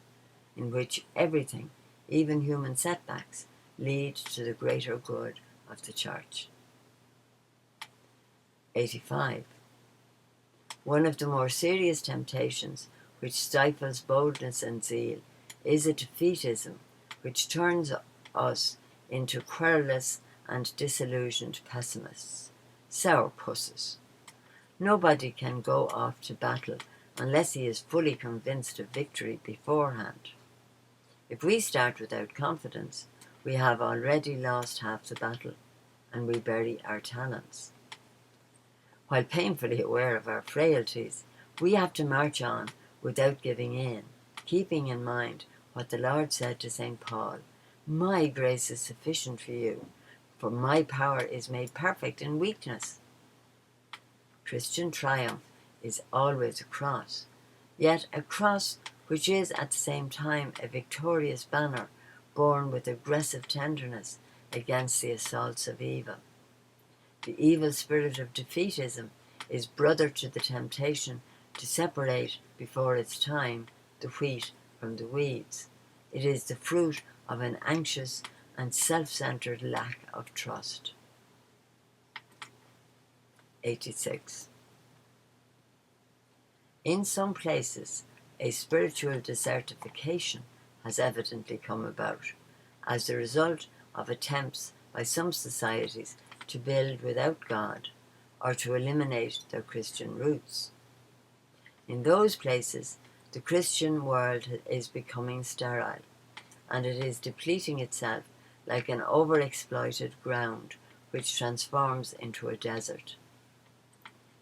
in which everything, even human setbacks, lead to the greater good of the Church. 85. One of the more serious temptations which stifles boldness and zeal is a defeatism which turns us into querulous and disillusioned pessimists, sourpusses. Nobody can go off to battle unless he is fully convinced of victory beforehand. If we start without confidence, we have already lost half the battle, and we bury our talents. While painfully aware of our frailties, we have to march on without giving in, keeping in mind what the Lord said to St. Paul, "My grace is sufficient for you, for my power is made perfect in weakness." Christian triumph is always a cross, yet a cross which is at the same time a victorious banner borne with aggressive tenderness against the assaults of evil. The evil spirit of defeatism is brother to the temptation to separate before its time the wheat from the weeds. It is the fruit of an anxious and self-centered lack of trust. 86. In some places, a spiritual desertification has evidently come about as the result of attempts by some societies to build without God or to eliminate their Christian roots. In those places, the Christian world is becoming sterile, and it is depleting itself like an overexploited ground which transforms into a desert.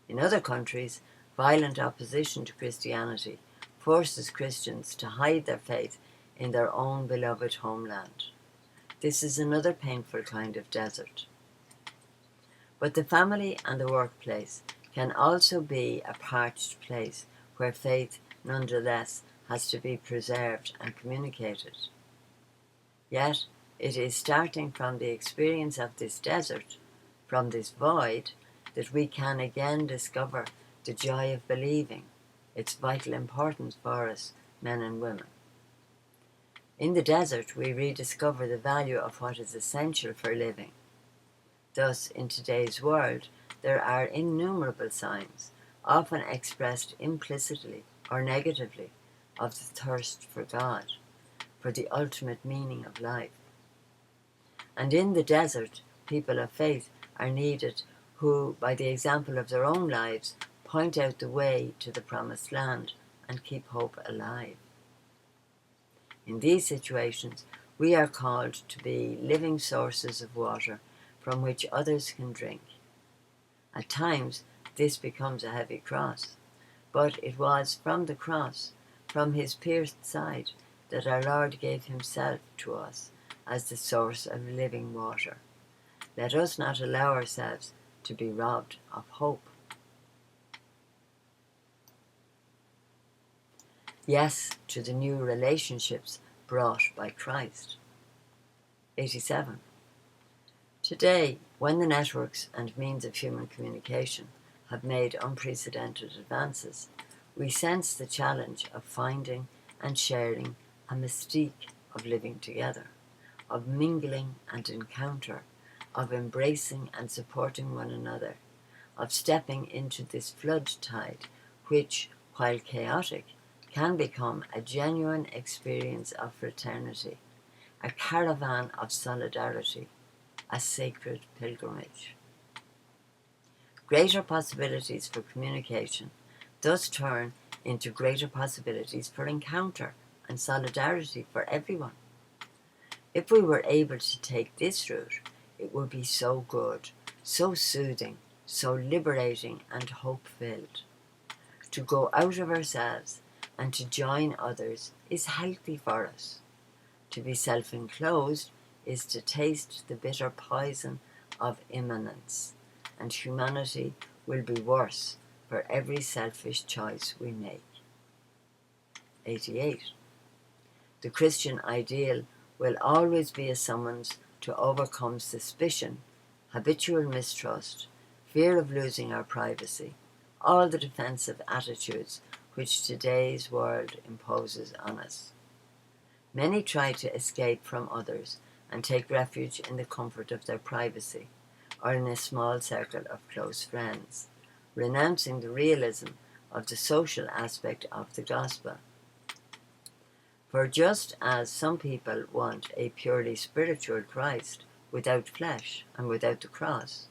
In other countries, violent opposition to Christianity forces Christians to hide their faith in their own beloved homeland. This is another painful kind of desert. But the family and the workplace can also be a parched place where faith nonetheless has to be preserved and communicated. Yet it is starting from the experience of this desert, from this void, that we can again discover the joy of believing, its vital importance for us, men and women. In the desert, we rediscover the value of what is essential for living. Thus, in today's world, there are innumerable signs, often expressed implicitly or negatively, of the thirst for God, for the ultimate meaning of life. And in the desert, people of faith are needed who, by the example of their own lives, point out the way to the promised land, and keep hope alive. In these situations, we are called to be living sources of water from which others can drink. At times, this becomes a heavy cross, but it was from the cross, from his pierced side, that our Lord gave himself to us as the source of living water. Let us not allow ourselves to be robbed of hope. Yes to the new relationships brought by Christ. 87. Today, when the networks and means of human communication have made unprecedented advances, we sense the challenge of finding and sharing a mystique of living together, of mingling and encounter, of embracing and supporting one another, of stepping into this flood tide which, while chaotic, can become a genuine experience of fraternity, a caravan of solidarity, a sacred pilgrimage. Greater possibilities for communication thus turn into greater possibilities for encounter and solidarity for everyone. If we were able to take this route, it would be so good, so soothing, so liberating and hope-filled. To go out of ourselves and to join others is healthy for us. To be self-enclosed is to taste the bitter poison of immanence, and humanity will be worse for every selfish choice we make. 88. The Christian ideal will always be a summons to overcome suspicion, habitual mistrust, fear of losing our privacy, all the defensive attitudes which today's world imposes on us. Many try to escape from others and take refuge in the comfort of their privacy or in a small circle of close friends, renouncing the realism of the social aspect of the gospel. For just as some people want a purely spiritual Christ without flesh and without the cross,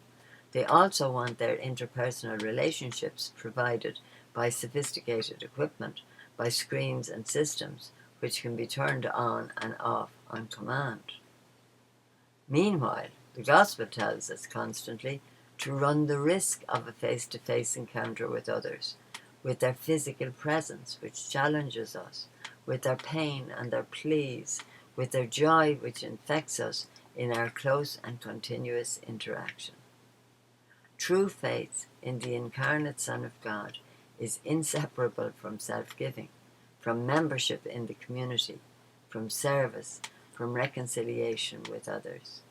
they also want their interpersonal relationships provided by sophisticated equipment, by screens and systems which can be turned on and off on command. Meanwhile, the gospel tells us constantly to run the risk of a face-to-face encounter with others, with their physical presence which challenges us, with their pain and their pleas, with their joy which infects us in our close and continuous interaction. True faith in the incarnate Son of God is inseparable from self-giving, from membership in the community, from service, from reconciliation with others.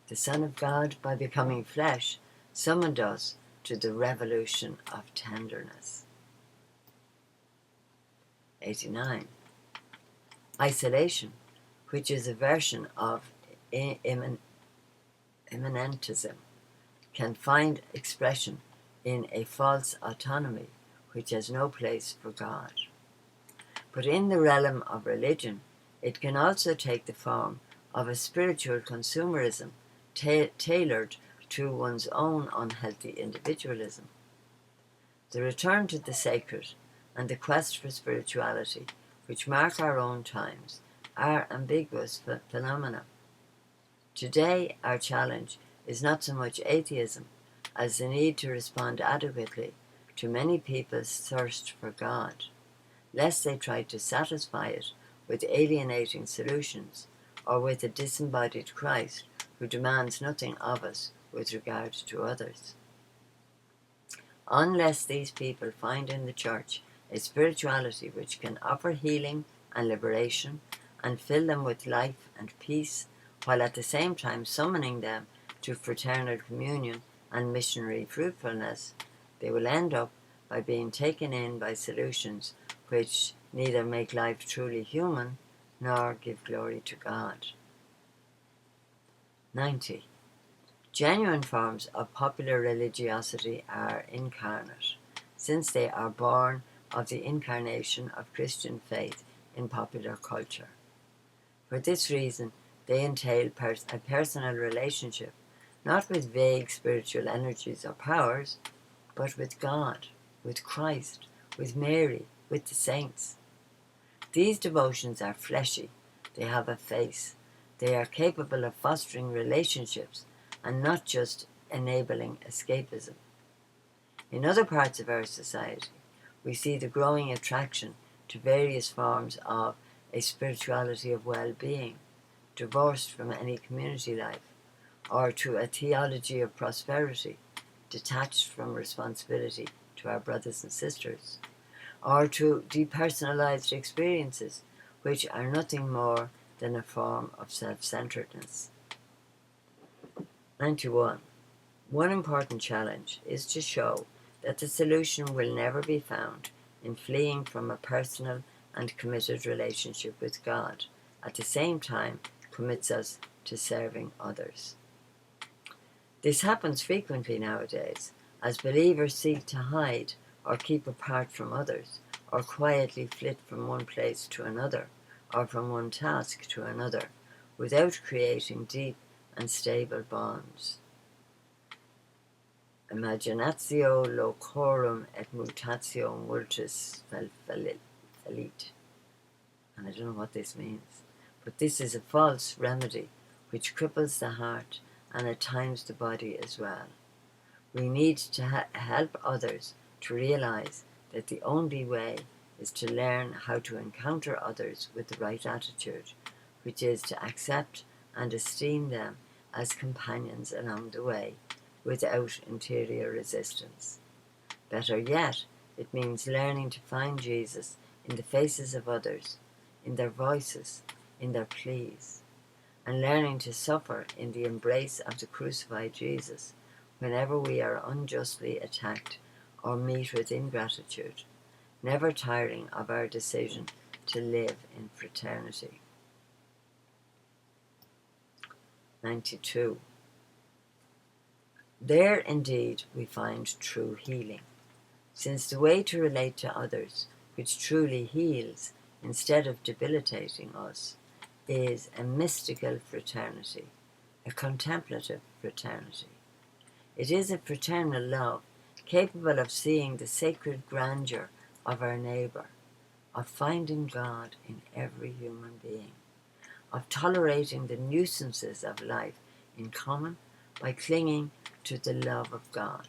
The Son of God, by becoming flesh, summoned us to the revolution of tenderness. 89. Isolation, which is a version of immanentism, can find expression in a false autonomy which has no place for God. But in the realm of religion, it can also take the form of a spiritual consumerism tailored to one's own unhealthy individualism. The return to the sacred and the quest for spirituality, which mark our own times, are ambiguous phenomena. Today, our challenge is not so much atheism as the need to respond adequately to many people's thirst for God, lest they try to satisfy it with alienating solutions or with a disembodied Christ who demands nothing of us with regard to others. Unless these people find in the Church a spirituality which can offer healing and liberation and fill them with life and peace, while at the same time summoning them to fraternal communion and missionary fruitfulness, they will end up by being taken in by solutions which neither make life truly human nor give glory to God. 90. Genuine forms of popular religiosity are incarnate, since they are born of the incarnation of Christian faith in popular culture. For this reason, they entail a personal relationship, not with vague spiritual energies or powers, but with God. with Christ, with Mary, with the saints. These devotions are fleshy. They have a face. They are capable of fostering relationships and not just enabling escapism. In other parts of our society, we see the growing attraction to various forms of a spirituality of well-being, divorced from any community life, or to a theology of prosperity, detached from responsibility to our brothers and sisters, or to depersonalized experiences, which are nothing more than a form of self-centeredness. 91. One important challenge is to show that the solution will never be found in fleeing from a personal and committed relationship with God, at the same time commits us to serving others. This happens frequently nowadays, as believers seek to hide or keep apart from others, or quietly flit from one place to another, or from one task to another, without creating deep and stable bonds. Imaginatio locorum et mutatio multis felit. And I don't know what this means, but this is a false remedy which cripples the heart and at times the body as well. We need to help others to realize that the only way is to learn how to encounter others with the right attitude, which is to accept and esteem them as companions along the way, without interior resistance. Better yet, it means learning to find Jesus in the faces of others, in their voices, in their pleas, and learning to suffer in the embrace of the crucified Jesus whenever we are unjustly attacked or meet with ingratitude, never tiring of our decision to live in fraternity. 92. There indeed we find true healing, since the way to relate to others which truly heals instead of debilitating us is a mystical fraternity, a contemplative fraternity. It is a fraternal love capable of seeing the sacred grandeur of our neighbour, of finding God in every human being, of tolerating the nuisances of life in common by clinging to the love of God,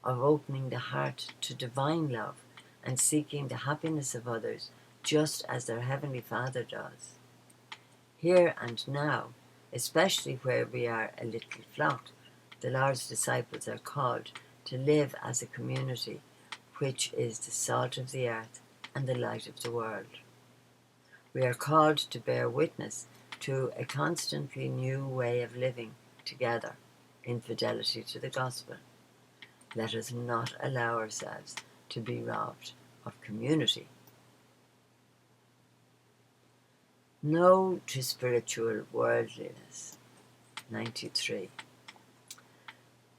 of opening the heart to divine love and seeking the happiness of others just as their Heavenly Father does. Here and now, especially where we are a little flock, the Lord's disciples are called to live as a community which is the salt of the earth and the light of the world. We are called to bear witness to a constantly new way of living together in fidelity to the gospel. Let us not allow ourselves to be robbed of community. No to spiritual worldliness. 93.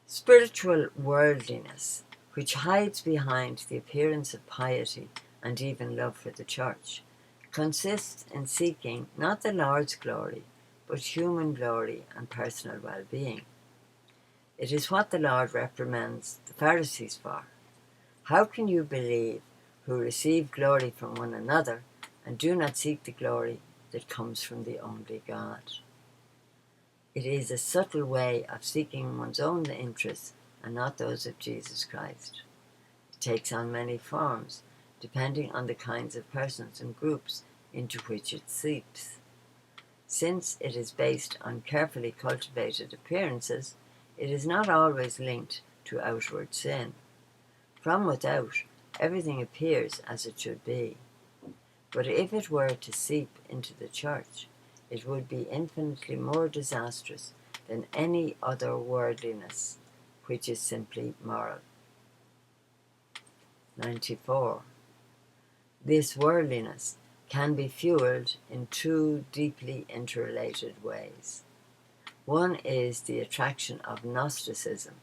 Spiritual worldliness, which hides behind the appearance of piety and even love for the church, consists in seeking not the Lord's glory, but human glory and personal well-being. It is what the Lord reprimands the Pharisees for. How can you believe who receive glory from one another and do not seek the glory that comes from the only God? It is a subtle way of seeking one's own interests and not those of Jesus Christ. It takes on many forms, depending on the kinds of persons and groups into which it seeps. Since it is based on carefully cultivated appearances, it is not always linked to outward sin. From without, everything appears as it should be. But if it were to seep into the church, it would be infinitely more disastrous than any other worldliness, which is simply moral. 94. This worldliness can be fueled in two deeply interrelated ways. One is the attraction of Gnosticism,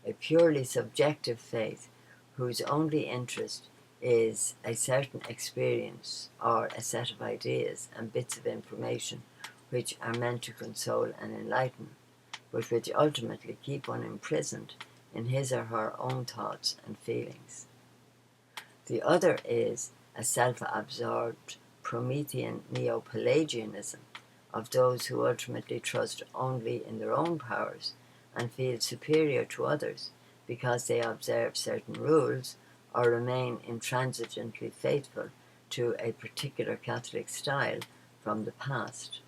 a purely subjective faith whose only interest is a certain experience or a set of ideas and bits of information which are meant to console and enlighten, but which ultimately keep one imprisoned in his or her own thoughts and feelings. The other is a self-absorbed Promethean neo-Pelagianism of those who ultimately trust only in their own powers and feel superior to others because they observe certain rules or remain intransigently faithful to a particular Catholic style from the past.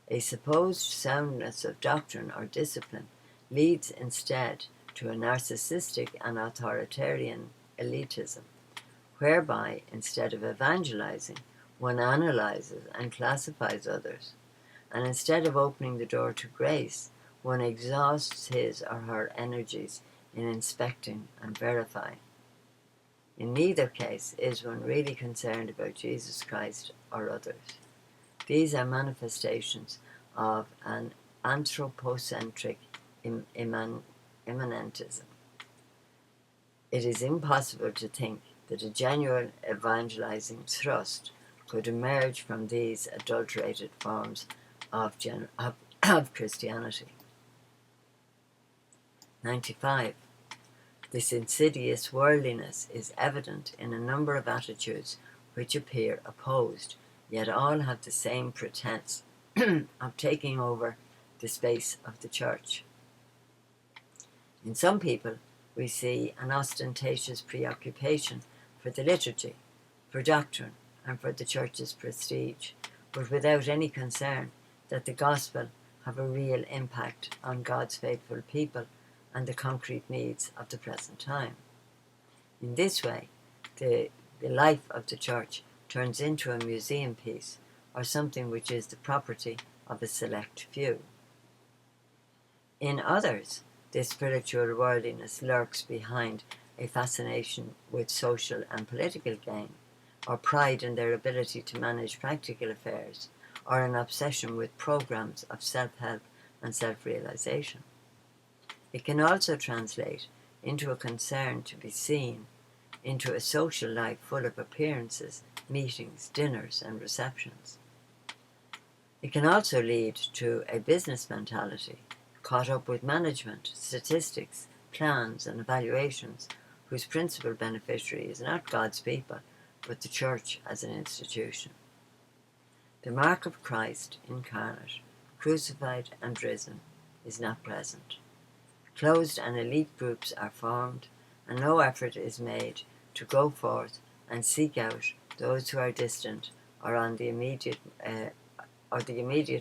A supposed soundness of doctrine or discipline leads instead to a narcissistic and authoritarian elitism, whereby, instead of evangelizing, one analyzes and classifies others, and instead of opening the door to grace, one exhausts his or her energies in inspecting and verifying. In neither case is one really concerned about Jesus Christ or others. These are manifestations of an anthropocentric immanentism. It is impossible to think that a genuine evangelizing thrust could emerge from these adulterated forms of Christianity. 95. This insidious worldliness is evident in a number of attitudes which appear opposed, yet all have the same pretense of taking over the space of the church. In some people, we see an ostentatious preoccupation for the liturgy, for doctrine, and for the church's prestige, but without any concern that the gospel have a real impact on God's faithful people and the concrete needs of the present time. In this way, the life of the church turns into a museum piece or something which is the property of a select few. In others, this spiritual worldliness lurks behind a fascination with social and political gain, or pride in their ability to manage practical affairs, or an obsession with programs of self-help and self-realization. It can also translate into a concern to be seen, into a social life full of appearances, meetings, dinners, and receptions. It can also lead to a business mentality, caught up with management, statistics, plans, and evaluations, whose principal beneficiary is not God's people, but the church as an institution. The mark of Christ incarnate, crucified and risen, is not present. Closed and elite groups are formed, and no effort is made to go forth and seek out those who are distant or on the immediate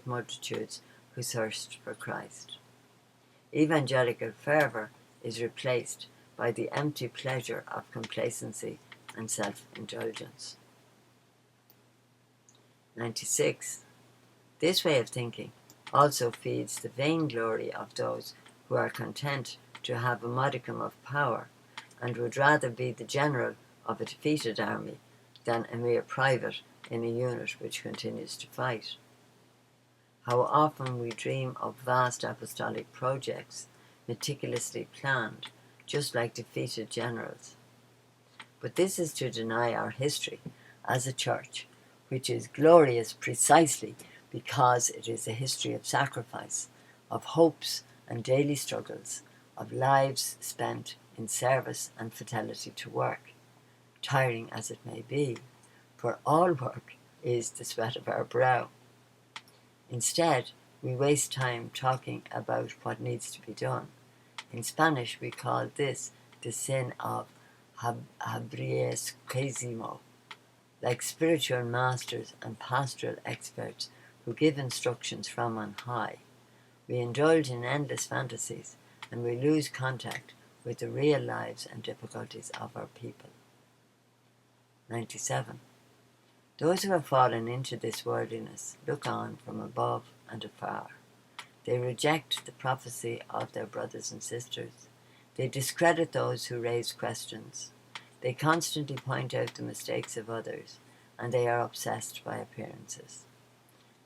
multitudes who thirst for Christ. Evangelical fervour is replaced by the empty pleasure of complacency and self-indulgence. 96. This way of thinking also feeds the vainglory of those who are content to have a modicum of power and would rather be the general of a defeated army than a mere private in a unit which continues to fight. How often we dream of vast apostolic projects, meticulously planned, just like defeated generals. But this is to deny our history as a church, which is glorious precisely because it is a history of sacrifice, of hopes and daily struggles, of lives spent in service and fidelity to work, tiring as it may be, for all work is the sweat of our brow. Instead, we waste time talking about what needs to be done. In Spanish, we call this the sin of habriesquismo. Like spiritual masters and pastoral experts who give instructions from on high, we indulge in endless fantasies and we lose contact with the real lives and difficulties of our people. 97. Those who have fallen into this worldliness look on from above and afar. They reject the prophecy of their brothers and sisters. They discredit those who raise questions. They constantly point out the mistakes of others, and they are obsessed by appearances.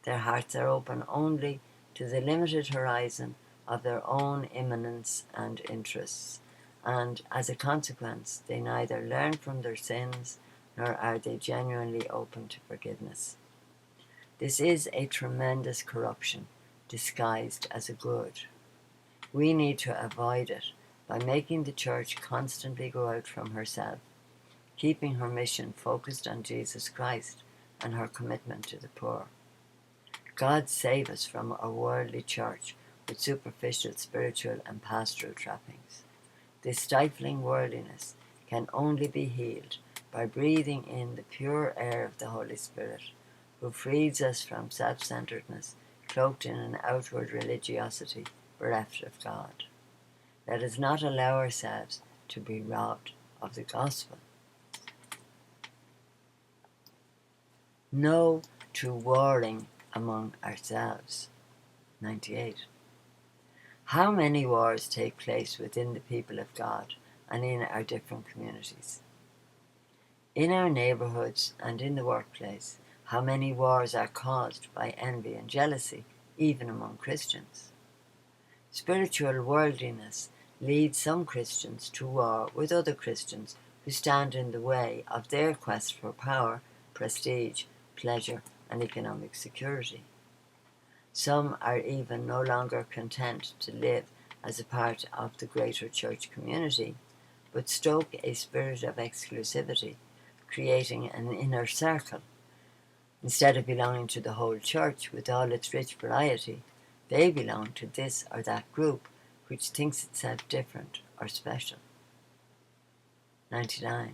Their hearts are open only to the limited horizon of their own immanence and interests, and as a consequence, they neither learn from their sins nor are they genuinely open to forgiveness. This is a tremendous corruption disguised as a good. We need to avoid it by making the church constantly go out from herself, keeping her mission focused on Jesus Christ and her commitment to the poor. God save us from a worldly church with superficial spiritual and pastoral trappings. This stifling worldliness can only be healed by breathing in the pure air of the Holy Spirit, who frees us from self-centeredness, cloaked in an outward religiosity bereft of God. Let us not allow ourselves to be robbed of the gospel. No to warring among ourselves. 98. How many wars take place within the people of God and in our different communities? In our neighbourhoods and in the workplace, how many wars are caused by envy and jealousy, even among Christians? Spiritual worldliness leads some Christians to war with other Christians who stand in the way of their quest for power, prestige, pleasure, and economic security. Some are even no longer content to live as a part of the greater church community, but stoke a spirit of exclusivity, creating an inner circle. Instead of belonging to the whole church with all its rich variety, they belong to this or that group which thinks itself different or special. 99.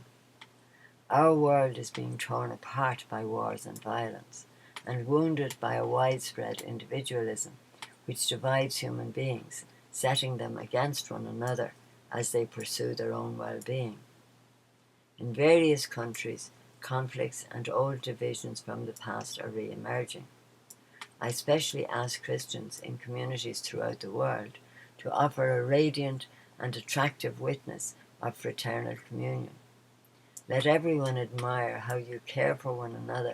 Our world is being torn apart by wars and violence, and wounded by a widespread individualism which divides human beings, setting them against one another as they pursue their own well-being. In various countries, conflicts and old divisions from the past are re-emerging. I especially ask Christians in communities throughout the world to offer a radiant and attractive witness of fraternal communion. Let everyone admire how you care for one another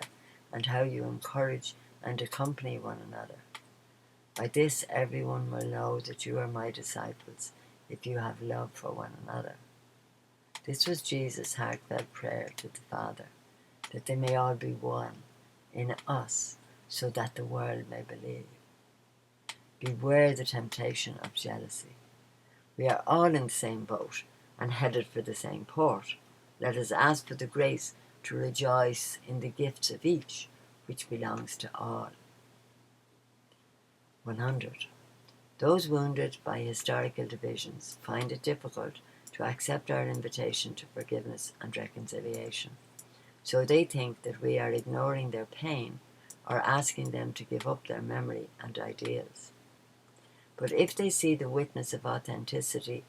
and how you encourage and accompany one another. By this everyone will know that you are my disciples, if you have love for one another. This was Jesus' heartfelt prayer to the Father, that they may all be one in us, so that the world may believe. Beware the temptation of jealousy. We are all in the same boat and headed for the same port. Let us ask for the grace to rejoice in the gifts of each, which belongs to all. 100. Those wounded by historical divisions find it difficult to accept our invitation to forgiveness and reconciliation, so they think that we are ignoring their pain or asking them to give up their memory and ideals. But if they see the witness of authentically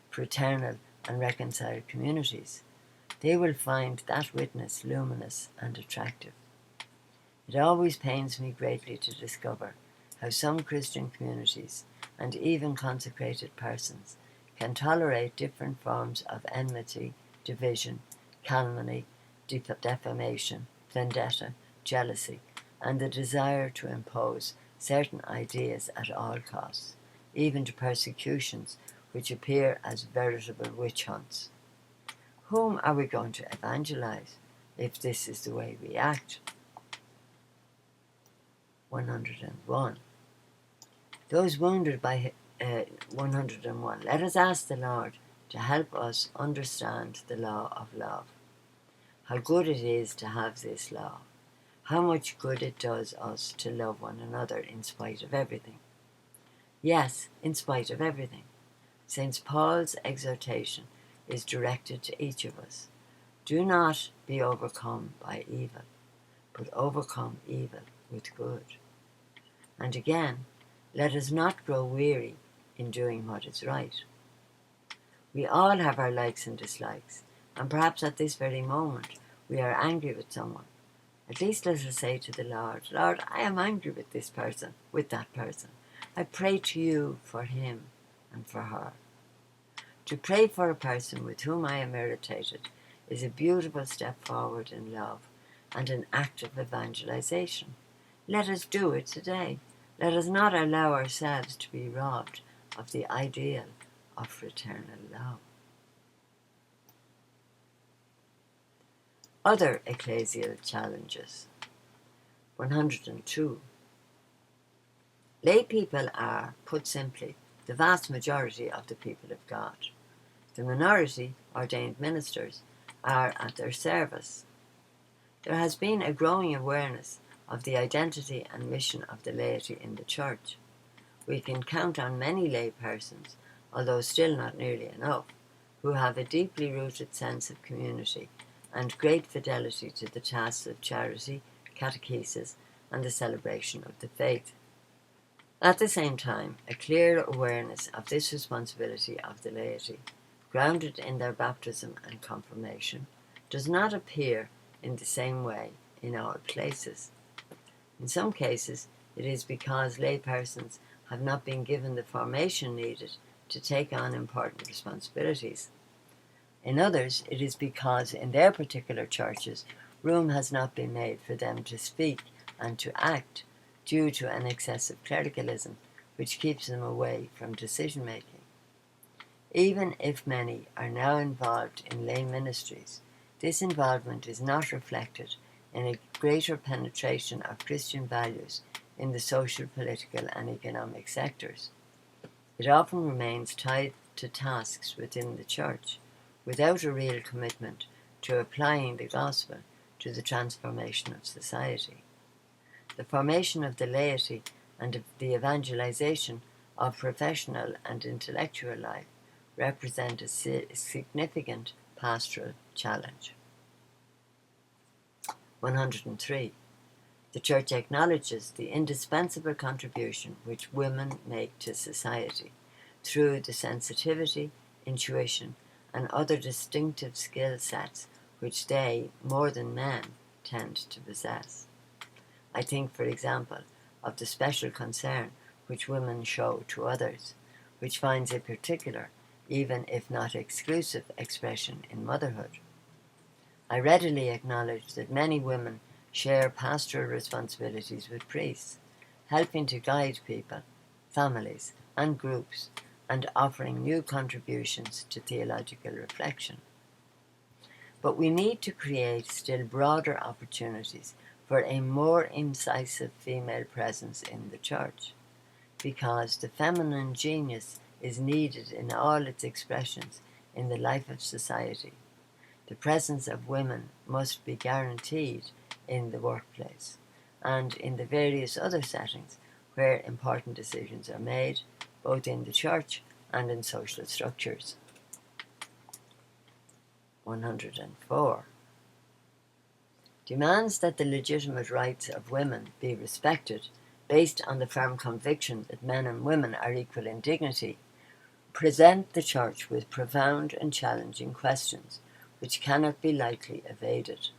fraternal and reconciled communities, they will find that witness luminous and attractive. It always pains me greatly to discover how some Christian communities, and even consecrated persons, can tolerate different forms of enmity, division, calumny, defamation, vendetta, jealousy, and the desire to impose certain ideas at all costs, even to persecutions which appear as veritable witch hunts. Whom are we going to evangelize if this is the way we act? 101. Those wounded by 101. Let us ask the Lord to help us understand the law of love. How good it is to have this law. How much good it does us to love one another in spite of everything. Yes, in spite of everything. St. Paul's exhortation is directed to each of us. Do not be overcome by evil, but overcome evil with good. And again, let us not grow weary in doing what is right. We all have our likes and dislikes, and perhaps at this very moment we are angry with someone. At least let us say to the Lord, Lord, I am angry with this person, with that person. I pray to you for him and for her. To pray for a person with whom I am irritated is a beautiful step forward in love and an act of evangelization. Let us do it today. Let us not allow ourselves to be robbed of the ideal of fraternal love. Other ecclesial challenges. 102. Lay people are, put simply, the vast majority of the people of God. The minority, ordained ministers, are at their service. There has been a growing awareness of the identity and mission of the laity in the Church. We can count on many lay persons, although still not nearly enough, who have a deeply rooted sense of community and great fidelity to the tasks of charity, catechesis, and the celebration of the faith. At the same time, a clear awareness of this responsibility of the laity, grounded in their baptism and confirmation, does not appear in the same way in all places. In some cases, it is because lay persons have not been given the formation needed to take on important responsibilities. In others, it is because in their particular churches, room has not been made for them to speak and to act due to an excessive clericalism which keeps them away from decision-making. Even if many are now involved in lay ministries, this involvement is not reflected in a greater penetration of Christian values in the social, political, and economic sectors. It often remains tied to tasks within the Church, without a real commitment to applying the gospel to the transformation of society. The formation of the laity and the evangelization of professional and intellectual life represent a significant pastoral challenge. 103. The Church acknowledges the indispensable contribution which women make to society through the sensitivity, intuition, and other distinctive skill sets which they, more than men, tend to possess. I think, for example, of the special concern which women show to others, which finds a particular, even if not exclusive, expression in motherhood. I readily acknowledge that many women share pastoral responsibilities with priests, helping to guide people, families, and groups, and offering new contributions to theological reflection. But we need to create still broader opportunities for a more incisive female presence in the Church, because the feminine genius is needed in all its expressions in the life of society. The presence of women must be guaranteed in the workplace and in the various other settings where important decisions are made, both in the Church and in social structures. 104. Demands that the legitimate rights of women be respected based on the firm conviction that men and women are equal in dignity present the Church with profound and challenging questions which cannot be lightly evaded.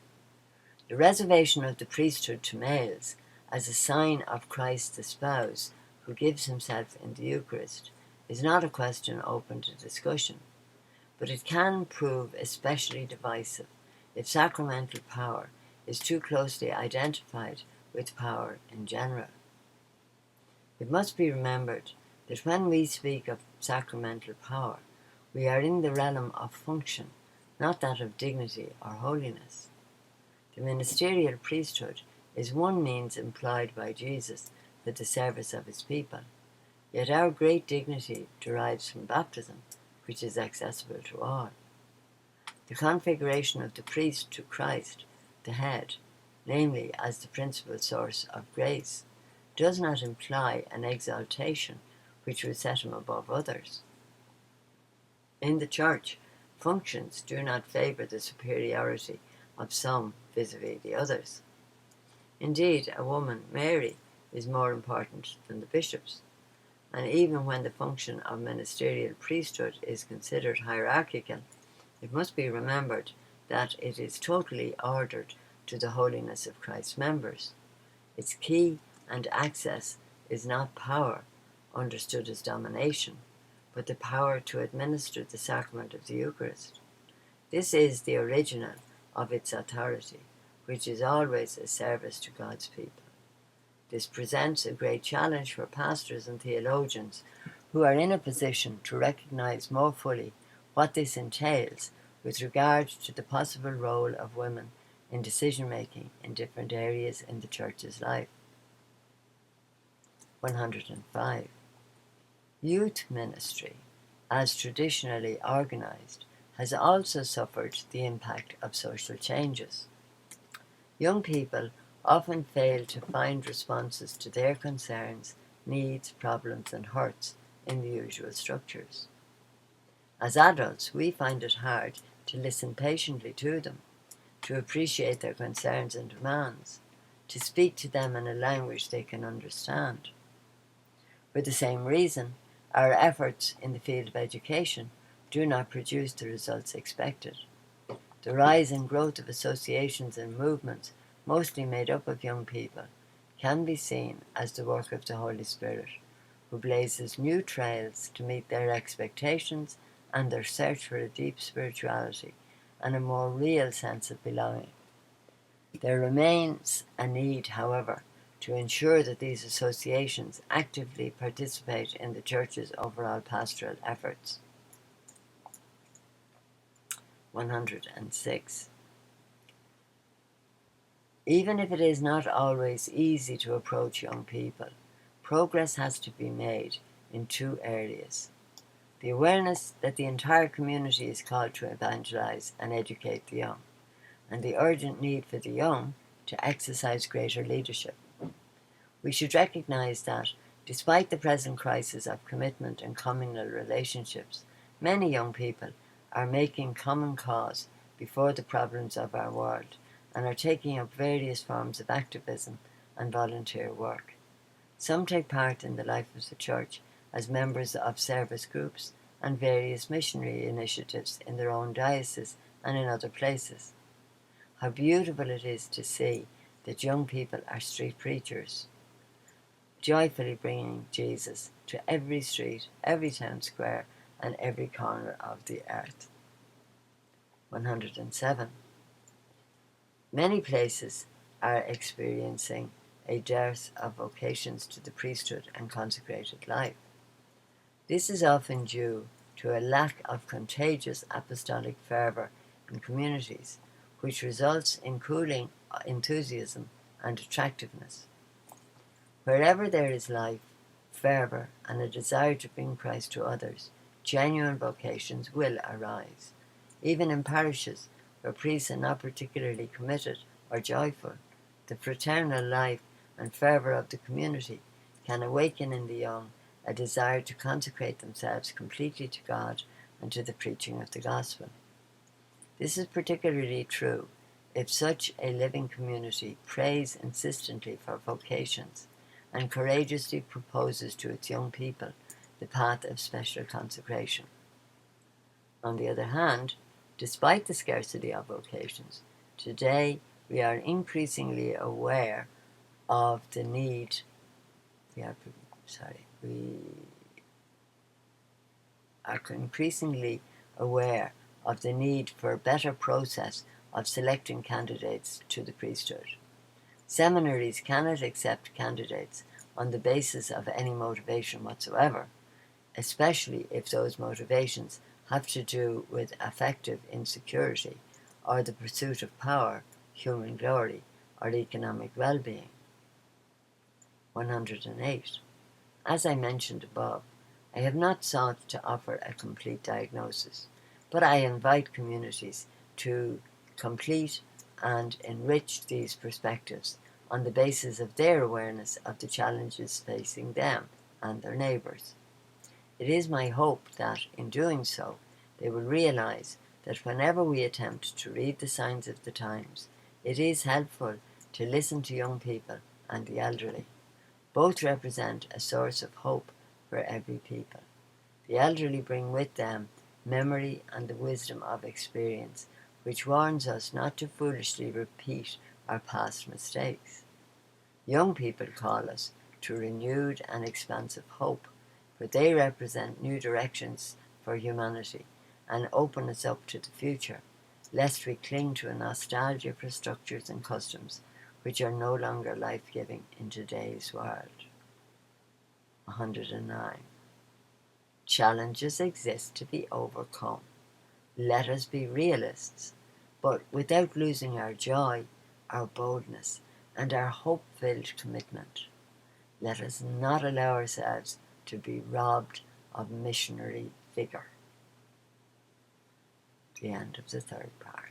The reservation of the priesthood to males as a sign of Christ the spouse who gives himself in the Eucharist is not a question open to discussion, but it can prove especially divisive if sacramental power is too closely identified with power in general. It must be remembered that when we speak of sacramental power, we are in the realm of function, not that of dignity or holiness. The ministerial priesthood is one means employed by Jesus for the service of his people, yet our great dignity derives from baptism, which is accessible to all. The configuration of the priest to Christ, the head, namely as the principal source of grace, does not imply an exaltation which would set him above others. In the Church, functions do not favour the superiority of some vis-à-vis the others. Indeed, a woman, Mary, is more important than the bishops, and even when the function of ministerial priesthood is considered hierarchical, it must be remembered that it is totally ordered to the holiness of Christ's members. Its key and access is not power, understood as domination, but the power to administer the sacrament of the Eucharist. This is the original of its authority, which is always a service to God's people. This presents a great challenge for pastors and theologians who are in a position to recognize more fully what this entails with regard to the possible role of women in decision-making in different areas in the Church's life. 105. Youth ministry. as traditionally organised, has also suffered the impact of social changes. Young people often fail to find responses to their concerns, needs, problems, and hurts in the usual structures. As adults, we find it hard to listen patiently to them, to appreciate their concerns and demands, to speak to them in a language they can understand. For the same reason, our efforts in the field of education do not produce the results expected. The rise and growth of associations and movements, mostly made up of young people, can be seen as the work of the Holy Spirit, who blazes new trails to meet their expectations and their search for a deep spirituality and a more real sense of belonging. There remains a need, however, to ensure that these associations actively participate in the Church's overall pastoral efforts. 106. Even if it is not always easy to approach young people, progress has to be made in two areas. The awareness that the entire community is called to evangelize and educate the young, and the urgent need for the young to exercise greater leadership. We should recognize that, despite the present crisis of commitment and communal relationships, many young people are making common cause before the problems of our world and are taking up various forms of activism and volunteer work. Some take part in the life of the Church as members of service groups and various missionary initiatives in their own diocese and in other places. How beautiful it is to see that young people are street preachers, joyfully bringing Jesus to every street, every town square, and every corner of the earth. 107. Many places are experiencing a dearth of vocations to the priesthood and consecrated life. This is often due to a lack of contagious apostolic fervour in communities, which results in cooling enthusiasm and attractiveness. Wherever there is life, fervour, and a desire to bring Christ to others, genuine vocations will arise. Even in parishes where priests are not particularly committed or joyful, the fraternal life and fervour of the community can awaken in the young a desire to consecrate themselves completely to God and to the preaching of the gospel. This is particularly true if such a living community prays insistently for vocations and courageously proposes to its young people the path of special consecration. On the other hand, despite the scarcity of vocations, today we are increasingly aware of the need. We are increasingly aware of the need for a better process of selecting candidates to the priesthood. Seminaries cannot accept candidates on the basis of any motivation whatsoever, especially if those motivations have to do with affective insecurity or the pursuit of power, human glory, or economic well-being. 108. As I mentioned above, I have not sought to offer a complete diagnosis, but I invite communities to complete and enrich these perspectives on the basis of their awareness of the challenges facing them and their neighbours. It is my hope that, in doing so, they will realize that whenever we attempt to read the signs of the times, it is helpful to listen to young people and the elderly. Both represent a source of hope for every people. The elderly bring with them memory and the wisdom of experience, which warns us not to foolishly repeat our past mistakes. Young people call us to renewed and expansive hope, for they represent new directions for humanity and open us up to the future, lest we cling to a nostalgia for structures and customs which are no longer life-giving in today's world. 109. Challenges exist to be overcome. Let us be realists, but without losing our joy, our boldness, and our hope-filled commitment. Let us not allow ourselves to be robbed of missionary vigour. The end of the third part.